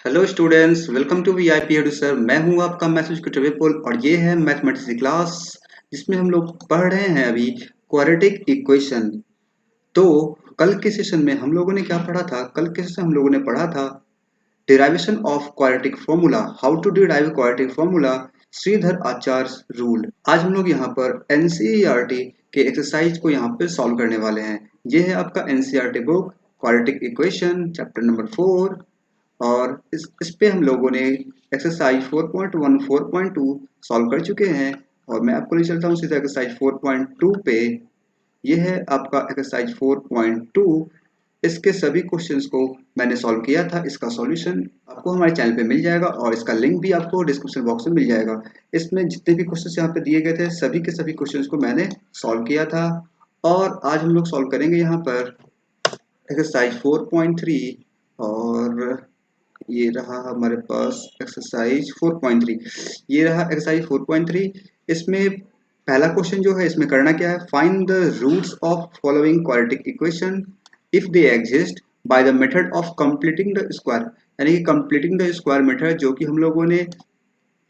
Hello students, welcome to VIP Edu sir. मैं हूं आपका मैथ्स एजुकेटर विपुल और ये है मैथमेटिक्स की क्लास जिसमें हम लोग पढ़ रहे हैं अभी क्वाड्रेटिक इक्वेशन। तो कल के सेशन में हम लोगों ने क्या पढ़ा था? कल के सेशन हम लोगों ने पढ़ा था derivation of quadratic formula, how to derive quadratic formula, Shridhar Acharya rule. आज हम लोग यहाँ पर एनसीईआरटी के एक्सरसाइज को यहाँ पे सॉल्व करने वाले हैं। ये है आपका NCERT book quadratic equation chapter number 4 और इस पे हम लोगों ने एक्सरसाइज 4.1 4.2 सॉल्व कर चुके हैं। और मैं आपको ले चलता हूँ सीधा एक्सरसाइज 4.2 पे। ये है आपका एक्सरसाइज 4.2। इसके सभी क्वेश्चंस को मैंने सॉल्व किया था। इसका सॉल्यूशन आपको हमारे चैनल पे मिल जाएगा और इसका लिंक भी आपको डिस्क्रिप्शन बॉक्स में मिल जाएगा। इसमें जितने भी क्वेश्चंस यहाँ पे दिए गए थे सभी के सभी क्वेश्चंस को मैंने सॉल्व किया था। और आज हम लोग सॉल्व करेंगे यहाँ पर एक्सरसाइज 4.3 और ये रहा हमारे पास एक्सरसाइज 4.3। ये रहा एक्सरसाइज 4.3। इसमें पहला क्वेश्चन जो है इसमें करना क्या है, find the roots of following quadratic equation if they exist by the method of completing the square. यानी कि कंप्लीटिंग द स्क्वायर मेथड जो कि हम लोगों ने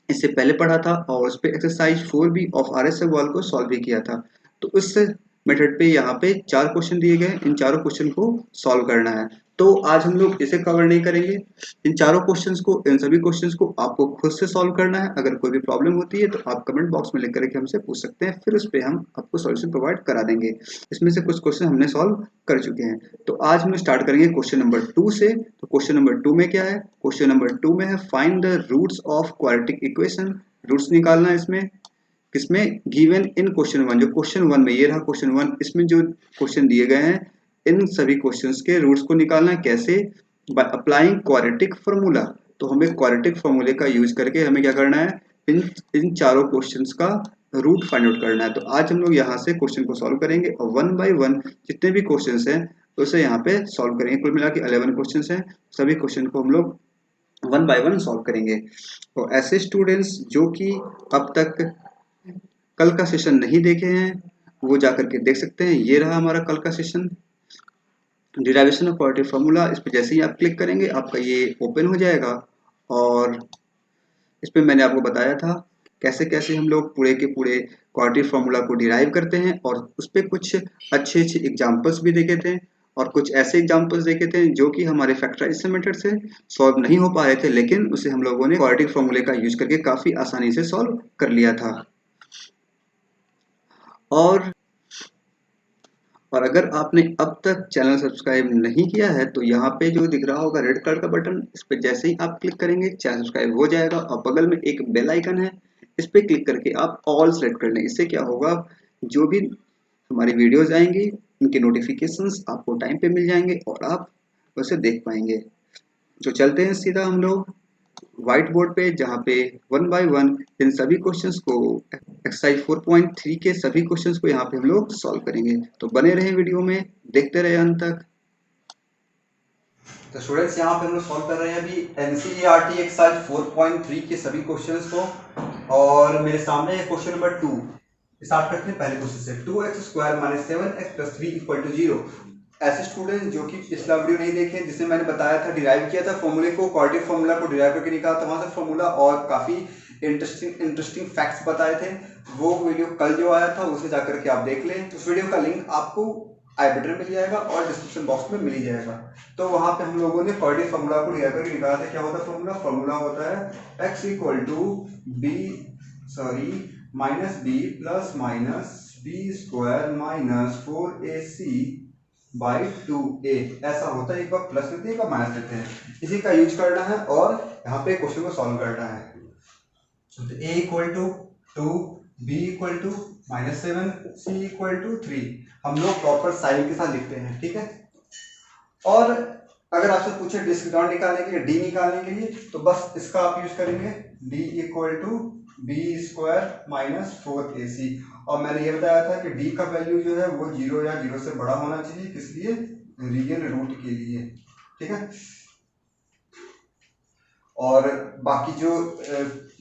इससे पहले पढ़ा था और उस पे exercise 4B of R S Agarwal को सॉल्व भी किया था। तो उस मेथड पे यहाँ पे 4 क्वेश्चन दिए गए, इन चारों क्वेश्चन को सॉल्व करना है। तो आज हम लोग इसे कवर नहीं करेंगे, इन चारों क्वेश्चंस को, इन सभी क्वेश्चंस को आपको खुद से सॉल्व करना है। अगर कोई भी प्रॉब्लम होती है तो आप कमेंट बॉक्स में लिख करके हमसे पूछ सकते हैं, फिर उस पर हम आपको सॉल्यूशन प्रोवाइड करा देंगे। इसमें से कुछ क्वेश्चन हमने सॉल्व कर चुके हैं। तो आज हम स्टार्ट करेंगे क्वेश्चन नंबर 2 से। तो क्वेश्चन नंबर 2 में क्या है? क्वेश्चन नंबर 2 में है find the roots of quadratic equation. Roots निकालना है इसमें, किसमें? Given in question 1। जो क्वेश्चन 1 में, ये रहा क्वेश्चन 1, इसमें जो क्वेश्चन दिए गए हैं इन सभी क्वेश्चंस के रूट्स को निकालना है। कैसे? By applying quadratic formula. तो हमें क्वाड्रेटिक फॉर्मूले का यूज करके हमें क्या करना है, इन इन चारों क्वेश्चंस का रूट फाइंड आउट करना है। तो आज हम लोग यहाँ से क्वेश्चन को सॉल्व करेंगे और वन बाय वन जितने भी क्वेश्चंस हैं उसे यहाँ पे सॉल्व करेंगे। कुल मिला के 11 क्वेश्चंस हैं। सभी क्वेश्चन को हम लोग वन बाय वन सॉल्व करेंगे। तो ऐसे स्टूडेंट्स जो कि अब तक कल का सेशन नहीं देखे हैं वो जाकर के देख सकते हैं। ये रहा हमारा कल का session, derivation of quadratic formula. इस पर जैसे ही आप क्लिक करेंगे आपका ये ओपन हो जाएगा और इस पर मैंने आपको बताया था कैसे कैसे हम लोग पूरे के पूरे क्वाड्रेटिक फॉर्मूला को डिराइव करते हैं और उस पर कुछ अच्छे अच्छे एग्जाम्पल्स भी देखे थे और कुछ ऐसे एग्जाम्पल्स देखे थे जो कि हमारे फैक्टराइजेशन मेथड से सॉल्व नहीं हो पा रहे थे, लेकिन उसे हम लोगों ने क्वाड्रेटिक फॉर्मूले का यूज करके काफी आसानी से सॉल्व कर लिया था। और अगर आपने अब तक चैनल सब्सक्राइब नहीं किया है तो यहाँ पे जो दिख रहा होगा रेड कलर का बटन, इस पे जैसे ही आप क्लिक करेंगे चैनल सब्सक्राइब हो जाएगा और बगल में एक बेल आइकन है, इस पे क्लिक करके आप ऑल सेलेक्ट कर लें। इससे क्या होगा, जो भी हमारी वीडियोज आएंगी उनके नोटिफिकेशंस आपको टाइम पे मिल जाएंगे और आप उसे देख पाएंगे। तो चलते हैं सीधा हम लोग व्हाइट बोर्ड पे, जहाँ पे वन बाय वन इन सभी क्वेश्चंस को, एक्सरसाइज 4.3 के सभी क्वेश्चंस को यहाँ पे हम लोग सॉल्व करेंगे। तो बने रहे वीडियो में, देखते रहे अंत तक। तो स्टूडेंट्स यहाँ पे हम लोग सॉल्व कर रहे हैं अभी एनसीईआरटी एक्सरसाइज 4.3 के सभी क्वेश्चंस को। और मेरे सामने है क्वेश्चन नंबर 2। स्टार्ट करते हैं पहले क्वेश्चन से। 2x² - 7x + 3 = 0। ऐसे स्टूडेंट जो कि पिछला वीडियो नहीं देखे जिसमें मैंने बताया था, डिराइव किया था फॉर्मूले को, क्वाड्रेटिक फॉर्मूला को डिराइव करके निकाला था वहां से फॉर्मूला और काफी इंटरेस्टिंग फैक्ट्स बताए थे, वो वीडियो कल जो आया था उसे जाकर के आप देख लें। तो उस वीडियो का लिंक आपको आई बटन मिल जाएगा और डिस्क्रिप्शन बॉक्स में मिल ही जाएगा। तो वहां पे हम लोगों ने क्वाड्रेटिक फॉर्मूला को डिराइव करके निकाला था। क्या होता है फॉर्मूला? फॉर्मूला होता है x = b - b² - 4ac/2a। ऐसा होता है, एक बार प्लस लेते हैं एक बार माइनस लेते हैं, इसी का यूज करना है और यहाँ पे क्वेश्चन को सॉल्व करना है। तो a = 2, b = -7, c = 3 हम लोग प्रॉपर साइन के साथ लिखते हैं, ठीक है। और अगर आपसे पूछे डिस्काउंट निकालने के लिए, डी निकालने के लिए, तो बस इसका आप यूज करेंगे, d = b² - 4ac। और मैंने ये बताया था कि d का वैल्यू जो है वो 0 या 0 से बड़ा होना चाहिए, किस लिए? रियल रूट के लिए, ठीक है। और बाकी जो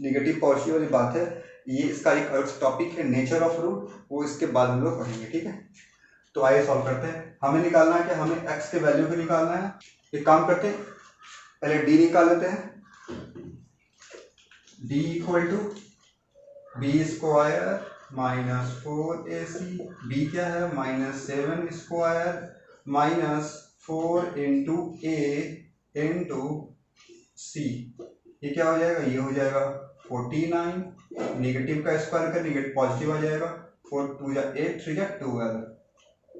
नेगेटिव पॉजिटिव वाली बात है, ये इसका एक अलग टॉपिक है, नेचर ऑफ रूट, वो इसके बाद हम लोग पढ़ेंगे, ठीक है। तो आइए सॉल्व करते हैं। हमें निकालना है कि हमें x के वैल्यू को निकालना है। एक काम करते हैं, पहले डी निकाल लेते हैं। D equal to B square minus 4ac, B क्या है -7 square minus 4 into A into C, ये क्या हो जाएगा, ये हो जाएगा 49, नेगेटिव का स्क्वायर कर नेगेटिव पॉजिटिव आ जाएगा, 4 2 जा 8 3 जा 12,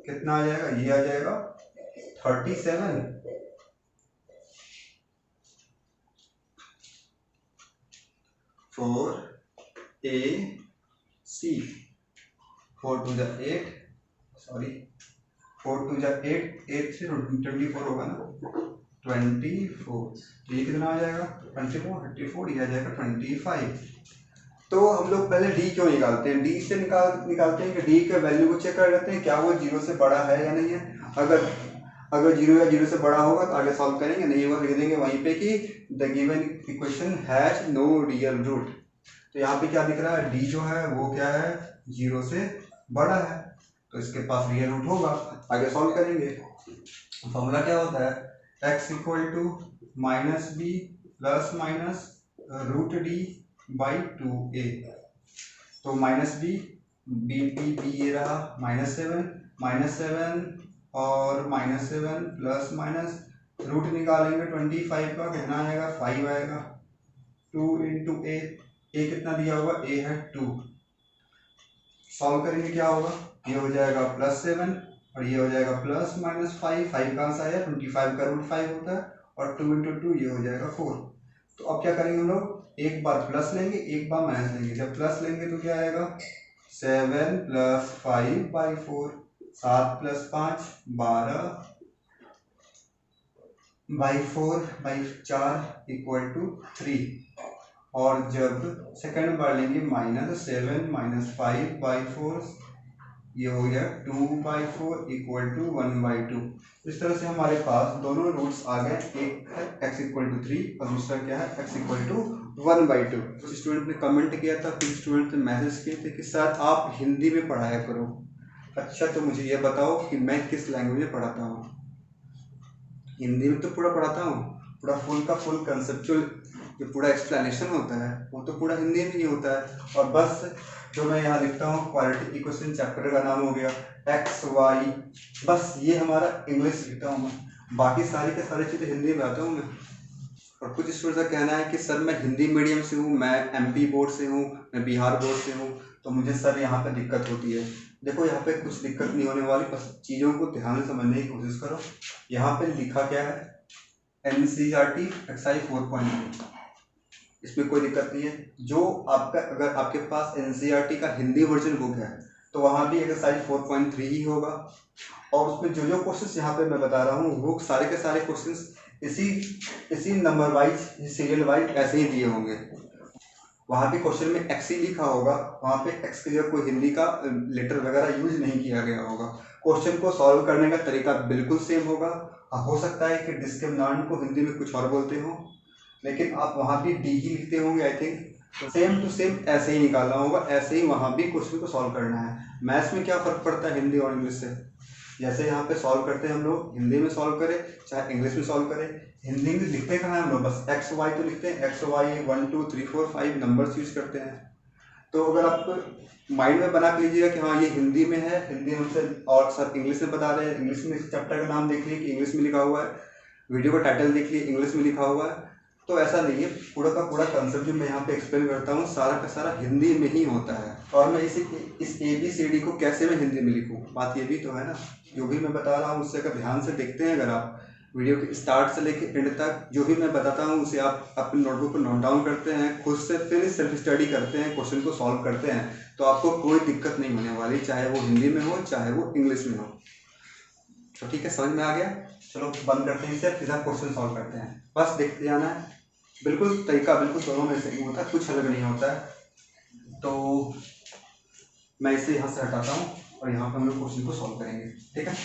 कितना आ जाएगा, ये आ जाएगा 37। 4ac 4 2 जा 8, सॉरी 4 2 जा 8, 8 से 24 होगा ना, 24, ये कितना आ जाएगा 24, ये आ जाएगा 25। तो हम लोग पहले डी क्यों निकालते हैं, डी से निकालते हैं कि डी के वैल्यू को चेक कर लेते हैं क्या वो 0 से बड़ा है या नहीं है। अगर 0 या 0 से बड़ा होगा तो आगे सॉल्व करेंगे, नहीं वो लिख देंगे वहीं पे कि the given equation has no real root. तो यहाँ पे क्या दिख रहा है, डी जो है वो क्या है 0 से बड़ा है, तो इसके पास रियल रूट होगा, आगे सॉल्व करेंगे। फॉर्मूला क्या होता है, x equal to minus B plus minus root D by 2a। तो माइनस बी बी ये रहा -7 और -7 प्लस माइनस रूट निकालेंगे 25 का, कितना आएगा 5 आएगा, 2 इंटू ए कितना दिया हुआ, ए है 2, सॉल्व करेंगे क्या होगा, ये हो जाएगा +7 और ये हो जाएगा प्लस माइनस 5 कहाँ से आया, 25 का रूट 5 होता है, और 2 इंटू 2 ये हो जाएगा 4। तो अब क्या करेंगे हम लोग, एक बार प्लस लेंगे एक बार माइनस लेंगे, जब प्लस लेंगे तो क्या आएगा 7 + 5/4, 7 + 5 12/4 इक्वल टू 3, और जब सेकंड बार लेंगे -7 - 5/4, ये हो गया 2/4 इक्वल टू 1/2। इस तरह से हमारे पास दोनों रूट्स आ गए, एक है x इक्वल टू 3 और दूसरा क्या है x इक्वल टू 1/2। कुछ स्टूडेंट ने कमेंट किया था, कुछ स्टूडेंट ने मैसेज किए थे कि सर आप हिंदी में पढ़ाया करो। अच्छा, तो मुझे ये बताओ कि मैं किस लैंग्वेज में पढ़ाता हूँ, हिंदी में तो पूरा पढ़ाता हूँ, पूरा फुल का फुल कंसेप्चुअल जो पूरा एक्सप्लेनेशन होता है वो तो पूरा हिंदी में ही होता है, और बस जो मैं यहाँ लिखता हूँ क्वाड्रेटिक इक्वेशन चैप्टर का नाम हो गया x y, बस ये हमारा इंग्लिश लिखता हूँ मैं, बाकी सारी के सारी चीज़ें हिंदी में आता हूँ मैं। और कुछ स्टूडेंट का कहना है कि सर मैं हिंदी मीडियम से हूँ, मैं MP बोर्ड से हूँ, मैं बिहार बोर्ड से हूँ, तो मुझे सर यहाँ पे दिक्कत होती है। देखो यहाँ पे कुछ दिक्कत नहीं होने वाली, बस चीज़ों को ध्यान से समझने की कोशिश करो। यहाँ पे लिखा क्या है, NCERT एक्सरसाइज 4.3, इसमें कोई दिक्कत नहीं है। जो आपका अगर आपके पास NCERT का हिंदी वर्जन बुक है तो वहाँ भी एक्सरसाइज 4.3 ही होगा, और उसमें जो जो क्वेश्चंस यहाँ पे मैं बता रहा हूँ वो सारे के सारे क्वेश्चंस इसी नंबर वाइज, सीरियल वाइज ऐसे ही दिए होंगे। वहाँ भी क्वेश्चन में x ही लिखा होगा, वहाँ पे x के जगह कोई हिंदी का लेटर वगैरह यूज नहीं किया गया होगा। क्वेश्चन को सॉल्व करने का तरीका बिल्कुल सेम होगा। हो सकता है कि डिस्क्रिमिनेंट को हिंदी में कुछ और बोलते हो, लेकिन आप वहाँ भी डी ही लिखते होंगे आई थिंक, तो सेम टू सेम ऐसे ही निकालना होगा, ऐसे ही वहाँ भी क्वेश्चन को सॉल्व करना है। मैथ्स में क्या फ़र्क पड़ता है हिंदी और इंग्लिश से, जैसे यहाँ पे सॉल्व करते हैं हम लोग, हिंदी में सॉल्व करें चाहे इंग्लिश में सॉल्व करें, हिंदी में लिखते कहाँ हैं हम लोग, बस x y तो लिखते हैं, x y 1 2 3 4 5 नंबर्स यूज करते हैं। तो अगर आप माइंड में बना के लीजिएगा कि हाँ ये हिंदी में है, हिंदी में हमसे और सर इंग्लिश में बता रहे हैं, इंग्लिश में चैप्टर का नाम देख लिए कि इंग्लिश में लिखा हुआ है, वीडियो का टाइटल देख लिए इंग्लिश में लिखा हुआ है, तो ऐसा नहीं है। पूरा का पूरा कंसेप्ट जो मैं यहाँ पे एक्सप्लेन करता हूँ सारा का सारा हिंदी में ही होता है। और मैं इस ABCD को कैसे मैं हिंदी में लिखूँ, बात ये भी तो है ना, जो भी मैं बता रहा हूँ उससे अगर ध्यान से देखते हैं, अगर आप वीडियो के स्टार्ट से लेकर एंड तक जो भी मैं बताता हूँ उसे आप अपने नोटबुक पर नोट डाउन करते हैं, खुद से फिर सेल्फ स्टडी करते हैं, क्वेश्चन को सॉल्व करते हैं, तो आपको कोई दिक्कत नहीं होने वाली, चाहे वो हिंदी में हो चाहे वो इंग्लिश में हो। तो ठीक है, समझ में आ गया, चलो बंद करते हैं इसे, सीधा क्वेश्चन सॉल्व करते हैं। बस देखते जाना है, बिल्कुल तरीका बिल्कुल दोनों में से होता है, कुछ अलग नहीं होता है। तो मैं इसे यहाँ से हटाता हूँ और यहाँ पर हम लोग क्वेश्चन को सॉल्व करेंगे, ठीक है।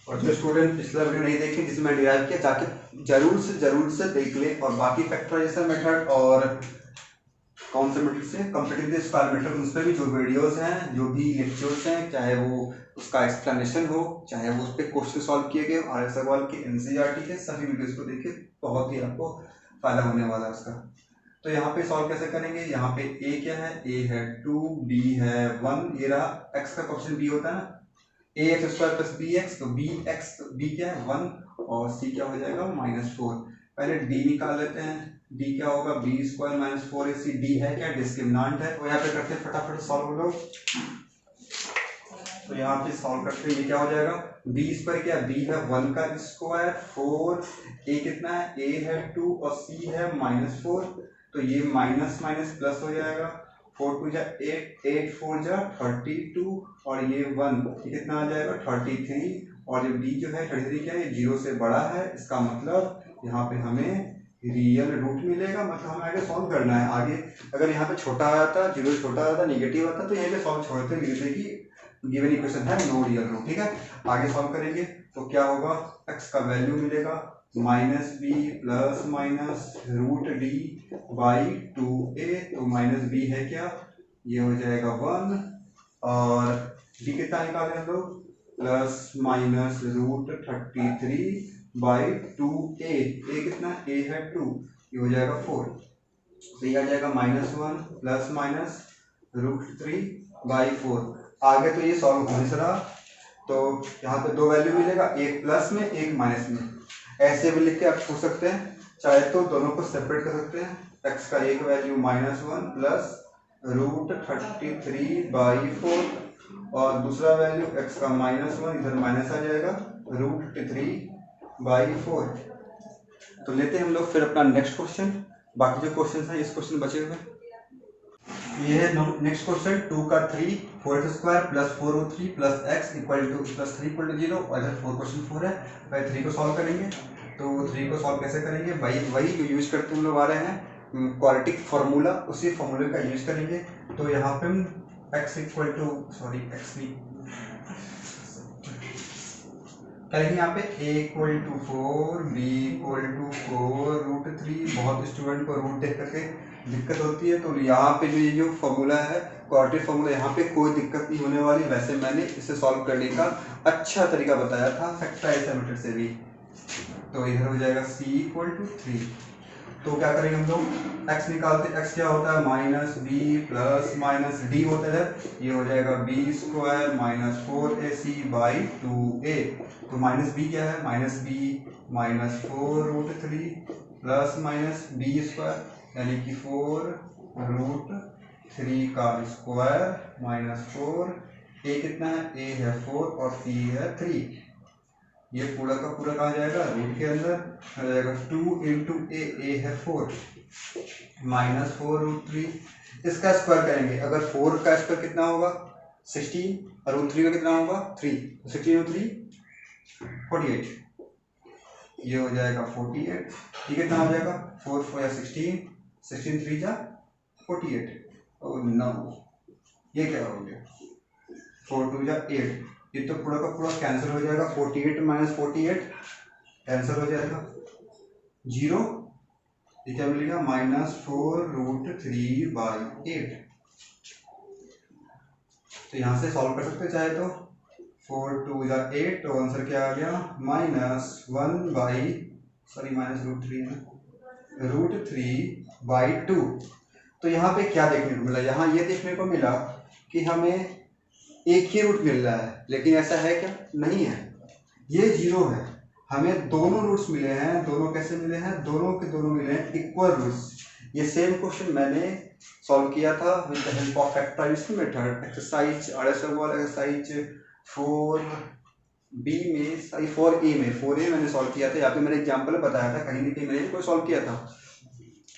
और जो स्टूडेंट पिछला वीडियो नहीं देखे जिसमें मैं डिराइव किया, जाके जरूर से देख ले, और बाकी फैक्टराइजेशन मेथड और कौन से मेथड से? Competitive square method. उस पर भी जो वीडियोस हैं, जो भी लेक्चर्स हैं, चाहे वो उसका एक्सप्लेनेशन हो, चाहे वो उस पर क्वेश्चन सॉल्व किए गए आर एस अग्रवाल के एनसीईआरटी के, सभी वीडियोस को देखिए, बहुत ही आपको फायदा होने वाला है उसका। तो यहाँ पे सॉल्व कैसे करेंगे? यहाँ पे ए क्या है? ए है 2, बी है 1, ये रहा एक्स का क्वेश्चन बी होता है ना, A X square plus B X, तो बी क्या है 1 और सी क्या हो जाएगा -4। पहले डी निकाल लेते हैं, डी क्या होगा? B square -4ac। डी है क्या? डिस्क्रिमिनेंट है। तो यहाँ पे करते हैं फटाफट सॉल्व लोग। तो यहाँ पे सॉल्व करते हैं, ये क्या हो जाएगा? बी स्क्वायर क्या? बी है 1 का स्क्वायर 4, ए कितना है? ए है 2 और सी है -4, तो ये माइनस माइनस प्लस हो जाएगा। 4 2 जा 8, 8 4 जा 32 और ये 1, ये कितना आ जाएगा? 33। और ये डी जो है 33 क्या है? 0 से बड़ा है, इसका मतलब यहाँ पे हमें रियल रूट मिलेगा। मतलब हमें आगे सॉल्व करना है। आगे अगर यहाँ पे छोटा आया था, 0 छोटा आया था, नेगेटिव आता, तो यहाँ पे सॉल्व छोड़ते लिखते कि गिवन इक्वेशन है नो रियल रूट। ठीक है, आगे सॉल्व करेंगे तो क्या होगा? x का वैल्यू मिलेगा -b plus minus root D by 2a। तो -b है क्या? ये हो जाएगा 1 और d कितना निकाले हम लोग? Plus minus root 33 by 2a। a कितना? a है 2, ये हो जाएगा 4। तो ये आ जाएगा -1 प्लस माइनस रूट 3 बाई 4। आगे तो ये सॉल्व होने से रहा, तो यहाँ पे दो वैल्यू मिलेगा, एक प्लस में एक माइनस में। ऐसे भी लिख के आप छोड़ सकते हैं, चाहे तो दोनों को सेपरेट कर सकते हैं। x का एक वैल्यू -1 प्लस रूट 33 बाई 4 और दूसरा वैल्यू x का -1, इधर माइनस आ जाएगा, रूट 3 बाई 4। तो लेते हैं हम लोग फिर अपना नेक्स्ट क्वेश्चन। बाकी जो क्वेश्चन हैं इस क्वेश्चन बचे हुए, ये है नेक्स्ट क्वेश्चन। 2 का 3 4 square plus 4 plus X equal to plus 3 equal to 0 और इधर 4 क्वेश्चन 4 है। पहले 3 को सॉल्व करेंगे। तो 3 को सॉल्व कैसे करेंगे? वही जो यूज करते हम लोग आ रहे हैं क्वाड्रेटिक फार्मूला, उसी फार्मूले का यूज करेंगे। तो यहाँ पे हम x इक्वल टू एक्स नहीं करेंगे, यहाँ पे a equal to 4, b equal to 4 root 3। बहुत स्टूडेंट को रूट देख करके दिक्कत होती है, तो यहाँ पे जो ये जो फॉर्मूला है क्वाड्रेटिक फार्मूला, यहाँ पे कोई दिक्कत नहीं होने वाली। वैसे मैंने इसे सॉल्व करने का अच्छा तरीका बताया था फैक्टराइजेशन मेथड से भी। तो इधर हो जाएगा c इक्वल टू 3। तो क्या करेंगे हम लोग? x निकालते, x क्या होता है? -b प्लस माइनस d होता है, ये हो जाएगा b square -4ac by 2a। तो -b क्या है? -b -4 root 3 plus minus b square यानी कि 4 रूट 3 का स्क्वायर -4। a कितना है? a है 4 और c है 3। ये पूरा का पूरा कहा जाएगा रूट के अंदर आ जाएगा 2 इंटू ए है 4 -4 रूट 3। इसका स्क्वायर करेंगे, अगर 4 का स्क्वायर कितना होगा? 16 और रूट 3 का कितना होगा? 3। 16 और 3 48, ये हो जाएगा 48। ये कितना हो जाएगा? 4 4 या 16, 16 3 जा 48 और 9। ये क्या हो गया? 4 2 जा 8। ये तो पूरा का पूरा कैंसिल हो जाएगा। 48 माइनस 48 कैंसिल हो जाएगा, 0। ये क्या मिलेगा? -4 रूट 3 बाई 8। तो यहाँ से सॉल्व कर सकते हैं चाहे तो। 4 2 जा 8, तो आंसर क्या आ गया? -1 बाई रूट 3 है, रूट 3 बाई 2। तो यहाँ पे क्या देखने को मिला? यहाँ ये देखने को मिला कि हमें एक ही रूट मिल रहा है, लेकिन ऐसा है क्या? नहीं है, ये 0 है। हमें दोनों रूट्स मिले हैं। दोनों कैसे मिले हैं? दोनों के दोनों मिले हैं इक्वल रूट्स। ये सेम क्वेश्चन मैंने सॉल्व किया था with the help of factorisation method, exercise R. अग्रवाल एक्सरसाइज 4b में, सॉरी 4a मैंने सॉल्व किया था। यहाँ पे मैंने एग्जाम्पल बताया था, कहीं ना कहीं मैंने कोई सॉल्व किया था।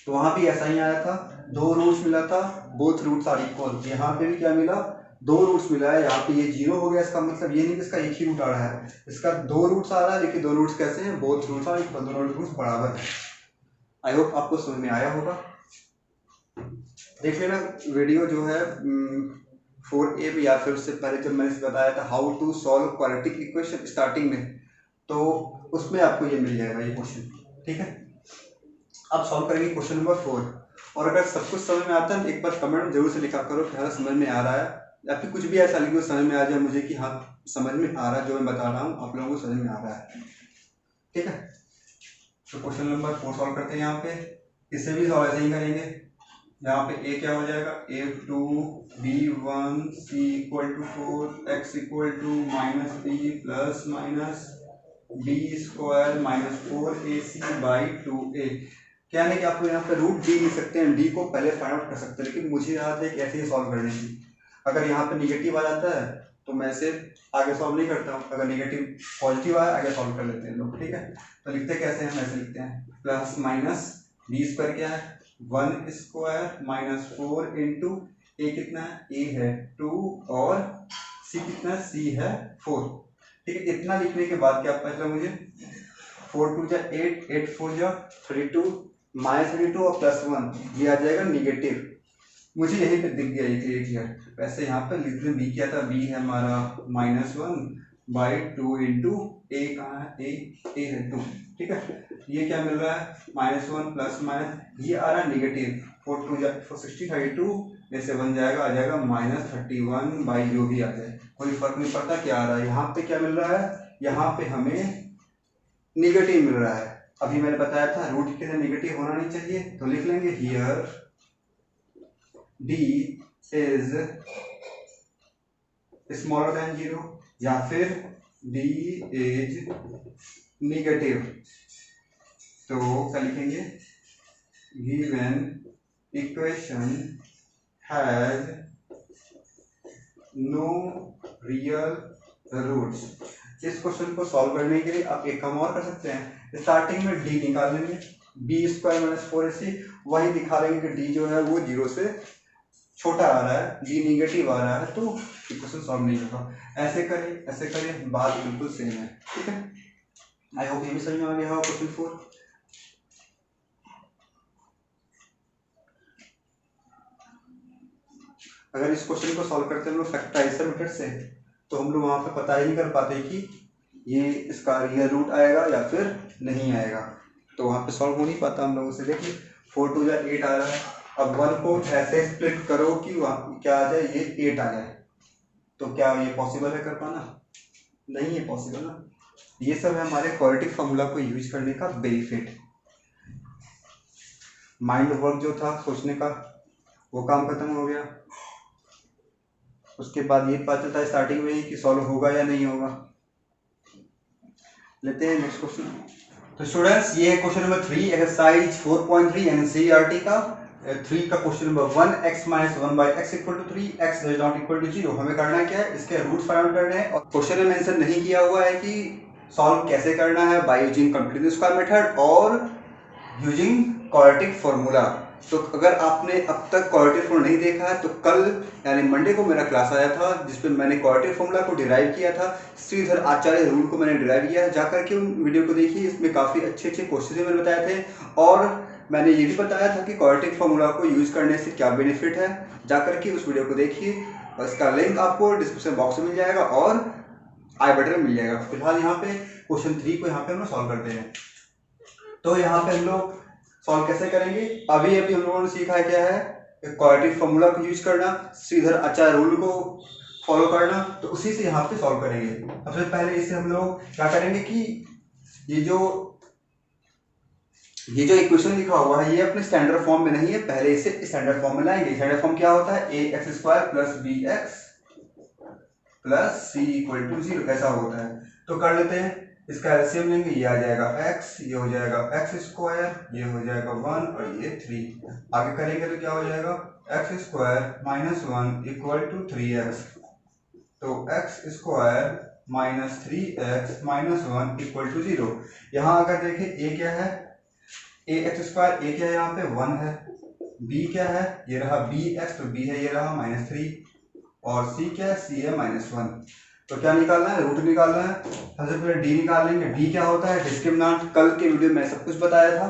तो वहाँ भी ऐसा ही आया था, 2 रूट्स मिला था, बोथ रूट्स आर इक्वल। यहाँ पे भी क्या मिला? 2 रूट्स मिला है। यहाँ पे ये 0 हो गया, इसका मतलब ये नहीं कि इसका एक ही रूट आ रहा है, इसका 2 रूट्स आ रहा है। लेकिन 2 रूट्स कैसे हैं? बोथ रूट्स आर इक्वल, दोनों रूट्स बराबर है। आई होप आपको समझ में आया होगा। देख लेना वीडियो जो है 4a या फिर उससे पहले जब मैंने बताया था how to solve quadratic equation starting में, तो उसमें आपको ये मिल जाएगा ये क्वेश्चन। ठीक है, अब सॉल्व करेंगे क्वेश्चन नंबर 4। और अगर सब कुछ समझ में आता है एक बार कमेंट में जरूर से लिखा करो कि हाँ समझ में आ रहा है, या फिर कुछ भी ऐसा लिखो समझ में आ जाए मुझे कि हाँ समझ में आ रहा है, जो मैं बता रहा हूँ आप लोगों को समझ में आ रहा है। ठीक है, तो क्वेश्चन नंबर 4 सॉल्व करते हैं। यहाँ पे इसे भी सॉल्व ऐसे ही करेंगे। यहाँ पे ए क्या हो जाएगा, a2 b1 c equal to 4 x equal to minus B plus minus B square minus 4ac by 2a। क्या है कि आपको यहाँ पे रूट डी लिख सकते हैं, डी को पहले फाइंड आउट कर सकते हैं, लेकिन मुझे याद है कि ऐसे ही सॉल्व करने की। अगर यहाँ पे निगेटिव आ जाता है तो मैं इसे आगे सॉल्व नहीं करता हूँ, अगर निगेटिव पॉजिटिव आया आगे सॉल्व कर लेते हैं लोग। ठीक है, तो लिखते कैसे हैं, ऐसे लिखते हैं प्लस माइनस बी स्क्वायर क्या है 1 स्क्वायर माइनस 4 इंटू ए कितना है, ए है 2 और सी कितना है, सी है 4। ठीक है, इतना लिखने के बाद क्या पता चला मुझे 4 2 जा 8 8 4 जा 32 माइनस 32 और प्लस 1 ये आ जाएगा निगेटिव। मुझे यहीं पे दिख गया ये क्लियर। वैसे यहाँ पे लिखने बी क्या था, बी है हमारा -1 बाई 2 इंटू ए कहाँ है, ए है 2। ठीक है, ये क्या मिल रहा है -1 प्लस माइनस ये आ रहा है निगेटिव 4 2 जा 60 32 जैसे बन जाएगा, आ जाएगा -31 बाई जो भी आ जाए, कोई फर्क नहीं पड़ता क्या आ रहा है। यहाँ पे क्या मिल रहा है, यहाँ पे हमें निगेटिव मिल रहा है। अभी मैंने बताया था रूट के निगेटिव होना नहीं चाहिए, तो लिख लेंगे here d is smaller than 0 या फिर d is negative। तो क्या लिखेंगे, given equation has no real roots। इस क्वेश्चन को सॉल्व करने के लिए आप एक काम और कर सकते हैं, स्टार्टिंग में d निकाल लेंगे, b स्क्वायर माइनस 4ac, वही दिखा देंगे कि d जो है वो 0 से छोटा आ रहा है, डी निगेटिव आ रहा है, तो क्वेश्चन सॉल्व नहीं होगा। ऐसे करें बात बिल्कुल सेम है। ठीक है, आई होप ये भी समझ में आ गया होगा क्वेश्चन 4। अगर इस क्वेश्चन को सॉल्व करते हैं हम लोग फैक्टराइजेशन मेथड से, तो हम लोग वहां पे पता ही नहीं कर पाते कि ये इसका रियल रूट आएगा या फिर नहीं आएगा, तो वहां पे सॉल्व हो नहीं पाता हम लोगों से। देखिए 4 2 जा 8 आ रहा है, अब 1 को ऐसे स्प्लिट करो कि वहाँ क्या आ जाए, ये 8 आ जाए, तो क्या ये पॉसिबल है कर पाना, नहीं है पॉसिबल ना। ये सब है हमारे क्वाड्रेटिक फॉर्मूला को यूज करने का बेनिफिट। माइंड वर्क जो था सोचने का वो काम खत्म हो गया, उसके बाद ये पता चलता है स्टार्टिंग में ही कि सॉल्व होगा या नहीं होगा। लेते हैं नेक्स्ट क्वेश्चन। तो स्टूडेंट्स ये है क्वेश्चन नंबर 3 एक्सरसाइज 4.3 एनसीईआरटी का 3 का question number 1 x minus 1 by X equal to 3 x is not equal to 0। हमें करना क्या है, इसके रूट फाइंड आउट करने हैं, और क्वेश्चन में मेंशन नहीं किया हुआ है कि सॉल्व कैसे करना है, by using complete square method और यूजिंग क्वाड्रेटिक फॉर्मूला। तो अगर आपने अब तक क्वाड्रेटिक फॉर्मूला नहीं देखा है तो कल यानी मंडे को मेरा क्लास आया था जिसमें मैंने क्वाड्रेटिक फॉर्मूला को डिराइव किया था, श्रीधर आचार्य रूल को मैंने डिराइव किया है, जाकर के उन वीडियो को देखिए, इसमें काफ़ी अच्छे अच्छे क्वेश्चन मैंने बताए थे, और मैंने ये भी बताया था कि क्वाड्रेटिक फॉर्मूला को यूज करने से क्या बेनिफिट है, जाकर के उस वीडियो को देखिए, और इसका लिंक आपको डिस्क्रिप्शन बॉक्स में मिल जाएगा और आई बटन में मिल जाएगा। फिलहाल यहाँ पे क्वेश्चन 3 को यहाँ पे हम लोग सॉल्व करते हैं। तो यहाँ पे हम लोग सॉल्व कैसे करेंगे, अभी हम लोगों ने सीखा है क्या है, क्वाड्रेटिक फॉर्मूला को यूज करना, श्रीधर आचार्य रूल को फॉलो करना, तो उसी से यहाँ पे सॉल्व करेंगे। सबसे पहले इसे हम लोग क्या करेंगे कि ये जो इक्वेशन लिखा हुआ है ये अपने स्टैंडर्ड फॉर्म में नहीं है, पहले इसे स्टैंडर्ड फॉर्म में लाएंगे। स्टैंडर्ड फॉर्म क्या होता है, ax² plus bx plus c equal to 0 ऐसा होता है। तो कर लेते हैं, इसका एलसीएम लेंगे, ये आ जाएगा x, ये हो जाएगा x², ये हो जाएगा 1 और ये 3। आगे करेंगे तो क्या हो जाएगा, x² minus 1 equal to 3x। तो x² minus 3x minus 1 equal to 0। यहाँ अगर देखें a क्या है, ax², a क्या है यहाँ पे 1 है, b क्या है, ये रहा bx, तो b है ये रहा -3, और c क्या है, c है -1। तो क्या निकालना है, रूट निकालना है। सबसे पहले d निकाल लेंगे। d क्या होता है, डिस्क्रिमिनेंट, कल के वीडियो में सब कुछ बताया था।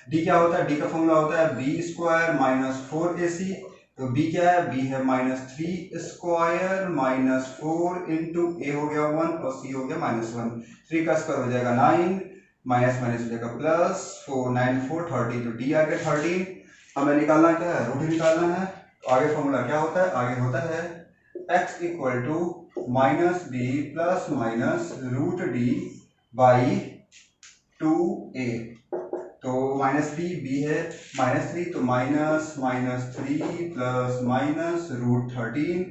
d क्या होता है, d का फॉर्मूला होता है b² माइनस 4ac। तो b क्या है, b है -3² माइनस 4 इंटू a हो गया 1 और c हो गया -1। 3 का स्क्वायर हो जाएगा 9, माइनस माइनस हो जाएगा प्लस, 4 9 4 30, तो d आ गया 13। हमें निकालना क्या है, रूट निकालना है। तो आगे फॉर्मूला क्या होता है, आगे होता है x equal to minus B plus minus root D by 2a। तो माइनस बी है -3, तो minus -3 plus minus root 13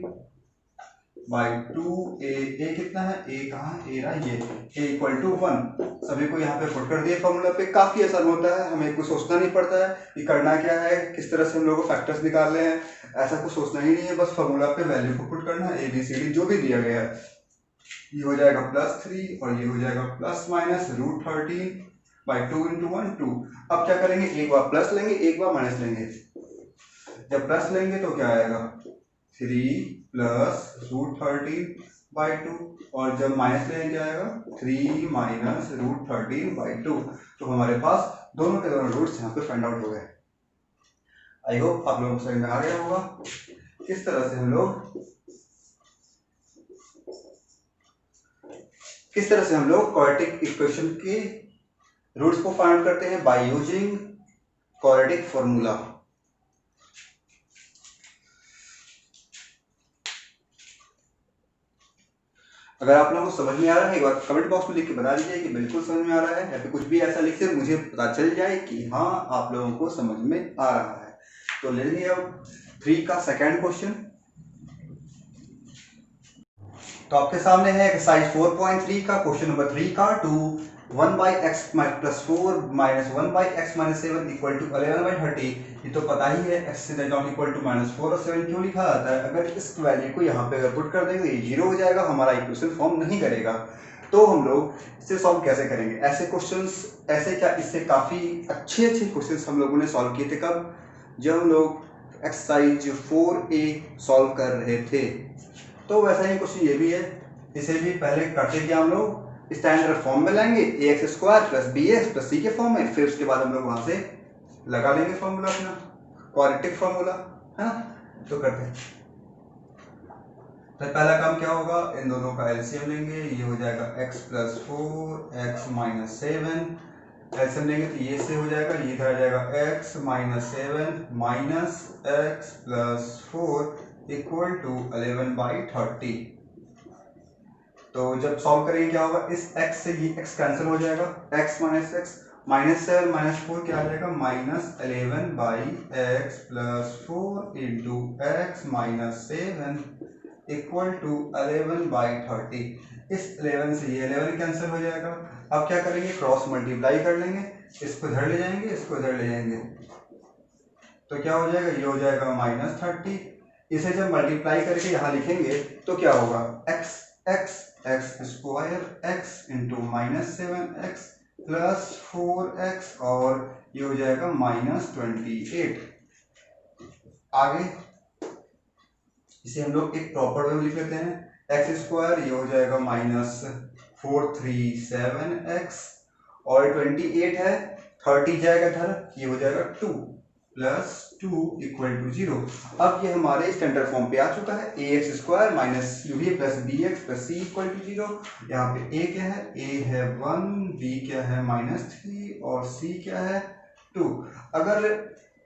by 2a। A कितना है, ए कहाँ, ए रहा ये, ए इक्वल टू 1। सभी को यहाँ पे पुट कर दिए फॉर्मूला पे। काफी आसान होता है, हमें कुछ सोचना नहीं पड़ता है कि करना क्या है, किस तरह से हम लोग को फैक्टर्स निकाल रहे हैं, ऐसा कुछ सोचना ही नहीं है। बस फॉर्मूला पे वैल्यू को पुट करना है, ABCD जो भी दिया गया है। ये हो जाएगा +3 और ये हो जाएगा plus minus root 13 by 2 into 1 2। अब क्या करेंगे, एक बार प्लस लेंगे एक बार माइनस लेंगे। जब प्लस लेंगे तो क्या आएगा 3 प्लस रूट 13 बाई 2, और जब माइनस लेंगे क्या आएगा 3 माइनस रूट 13 बाई 2। तो हमारे पास दोनों के दोनों रूट्स यहाँ पे फाइंड आउट हो गए। आई होप आप लोगों को समझ में आ गया होगा किस तरह से हम लोग क्वाड्रेटिक इक्वेशन के रूट्स को फाइंड करते हैं बाय यूजिंग क्वाड्रेटिक फॉर्मूला। अगर आप लोगों को समझ में आ रहा है एक बार कमेंट बॉक्स में लिख के बता दीजिए कि बिल्कुल समझ में आ रहा है, या फिर कुछ भी ऐसा लिख के मुझे पता चल जाए कि हाँ आप लोगों को समझ में आ रहा है। तो ले लीजिए अब 3 का सेकेंड क्वेश्चन। तो आपके सामने है एक्सरसाइज 4.3 का क्वेश्चन नंबर 3 का, two 1/x plus 4 minus 1/x minus 7 equal to 11/30। ये तो पता ही है x is not equal to -4 और 7 क्यों लिखा जाता है। अगर इस वैल्यू को यहाँ पे अगर पुट कर देंगे ये 0 हो जाएगा, हमारा इक्वेशन फॉर्म नहीं करेगा। तो हम लोग इसे सॉल्व कैसे करेंगे, ऐसे क्वेश्चंस, ऐसे क्या, इससे काफ़ी अच्छे क्वेश्चंस हम लोगों ने सॉल्व किए थे। कब, जब हम लोग एक्सरसाइज 4A सॉल्व कर रहे थे। तो वैसा ही क्वेश्चन ये भी है, इसे भी पहले करते क्या हम लोग स्टैंडर्ड फॉर्म में लाएंगे ax² plus bx plus c के फॉर्म में, फिर उसके बाद हम लोग वहां से लगा लेंगे फॉर्मूला अपना क्वाड्रेटिक फॉर्मूला, है ना। तो करते हैं, तो पहला काम क्या होगा, इन दोनों का एलसीएम लेंगे। ये हो जाएगा x plus 4 x minus 7, LCM लेंगे तो ये से हो जाएगा, ये इधर आ जाएगा x minus 7 minus x plus 4 equal to 11/30। तो जब सॉल्व करेंगे क्या होगा, इस x से ये x कैंसिल हो जाएगा, x माइनस 7 माइनस 4 क्या आ जाएगा -11/x plus 4 into x minus 7 equal to 11/30। इस 11 से ये 11 कैंसिल हो जाएगा। अब क्या करेंगे, क्रॉस मल्टीप्लाई कर लेंगे, इसको इधर ले जाएंगे इसको इधर ले जाएंगे, तो क्या हो जाएगा, ये हो जाएगा -30। इसे जब मल्टीप्लाई करके यहाँ लिखेंगे तो क्या होगा, x square x into -7x plus 4x और ये हो जाएगा -28। आगे इसे हम लोग एक प्रॉपर वे में लिख लेते हैं, x स्क्वायर ये हो जाएगा -437x और 28 है, 30 जाएगा इधर, ये हो जाएगा 2 प्लस 2 इक्वल टू 0। अब ये हमारे स्टैंडर्ड फॉर्म पे आ चुका है, ax² minus b plus bx plus c equal to 0। यहाँ पे a क्या है, a है 1, b क्या है -3 और c क्या है 2। अगर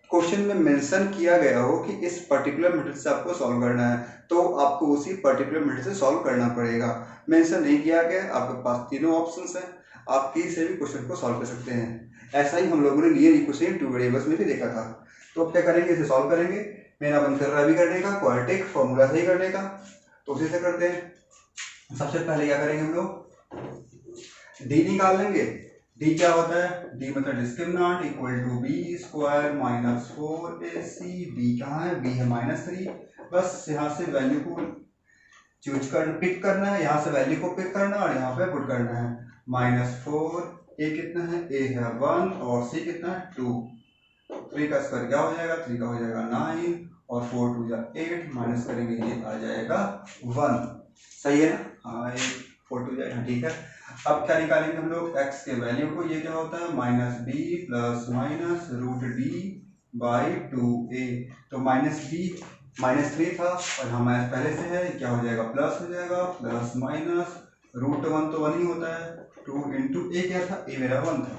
क्वेश्चन में मेंशन किया गया हो कि इस पर्टिकुलर मेथड से आपको सॉल्व करना है तो आपको उसी पर्टिकुलर मेथड से सॉल्व करना पड़ेगा। मेंशन नहीं किया गया, आपके पास तीनों ऑप्शंस हैं, आप किसी से भी क्वेश्चन को सॉल्व कर सकते हैं। ऐसा ही हम लोगों ने लीनियर इक्वेशन 2 वेरिएबल्स में भी देखा था। तो अब क्या करेंगे, इसे सॉल्व करेंगे। मेरा मन कर रहा है अभी करने का क्वाड्रेटिक फॉर्मूला से ही करने का, तो उसी से करते हैं। सबसे पहले क्या करेंगे, हम लोग डी निकाल लेंगे। डी क्या होता है, डी मतलब discriminant equal to B square minus 4ac। B कहाँ है, बी है -3। बस यहाँ से वैल्यू को चूज कर पिक करना है, यहाँ से वैल्यू को पिक करना और यहाँ पे पुट करना है। -4, ए कितना है, ए है 1 और सी कितना है 2। 3 का स्क्वायर क्या हो जाएगा, 3 का हो जाएगा 9 और 4 2 जा 8, माइनस करेंगे ये आ जाएगा 1। सही है ना, हाँ ये 4 2 जाएगा, ठीक है। अब क्या निकालेंगे हम लोग, x के वैल्यू को, ये क्या होता है -b plus minus root D by 2a। तो -3 था और हमारे पहले से है, क्या हो जाएगा प्लस हो जाएगा, प्लस माइनस रूट 1 तो 1 ही होता है, 2 इंटू ए क्या था, ए मेरा 1 था,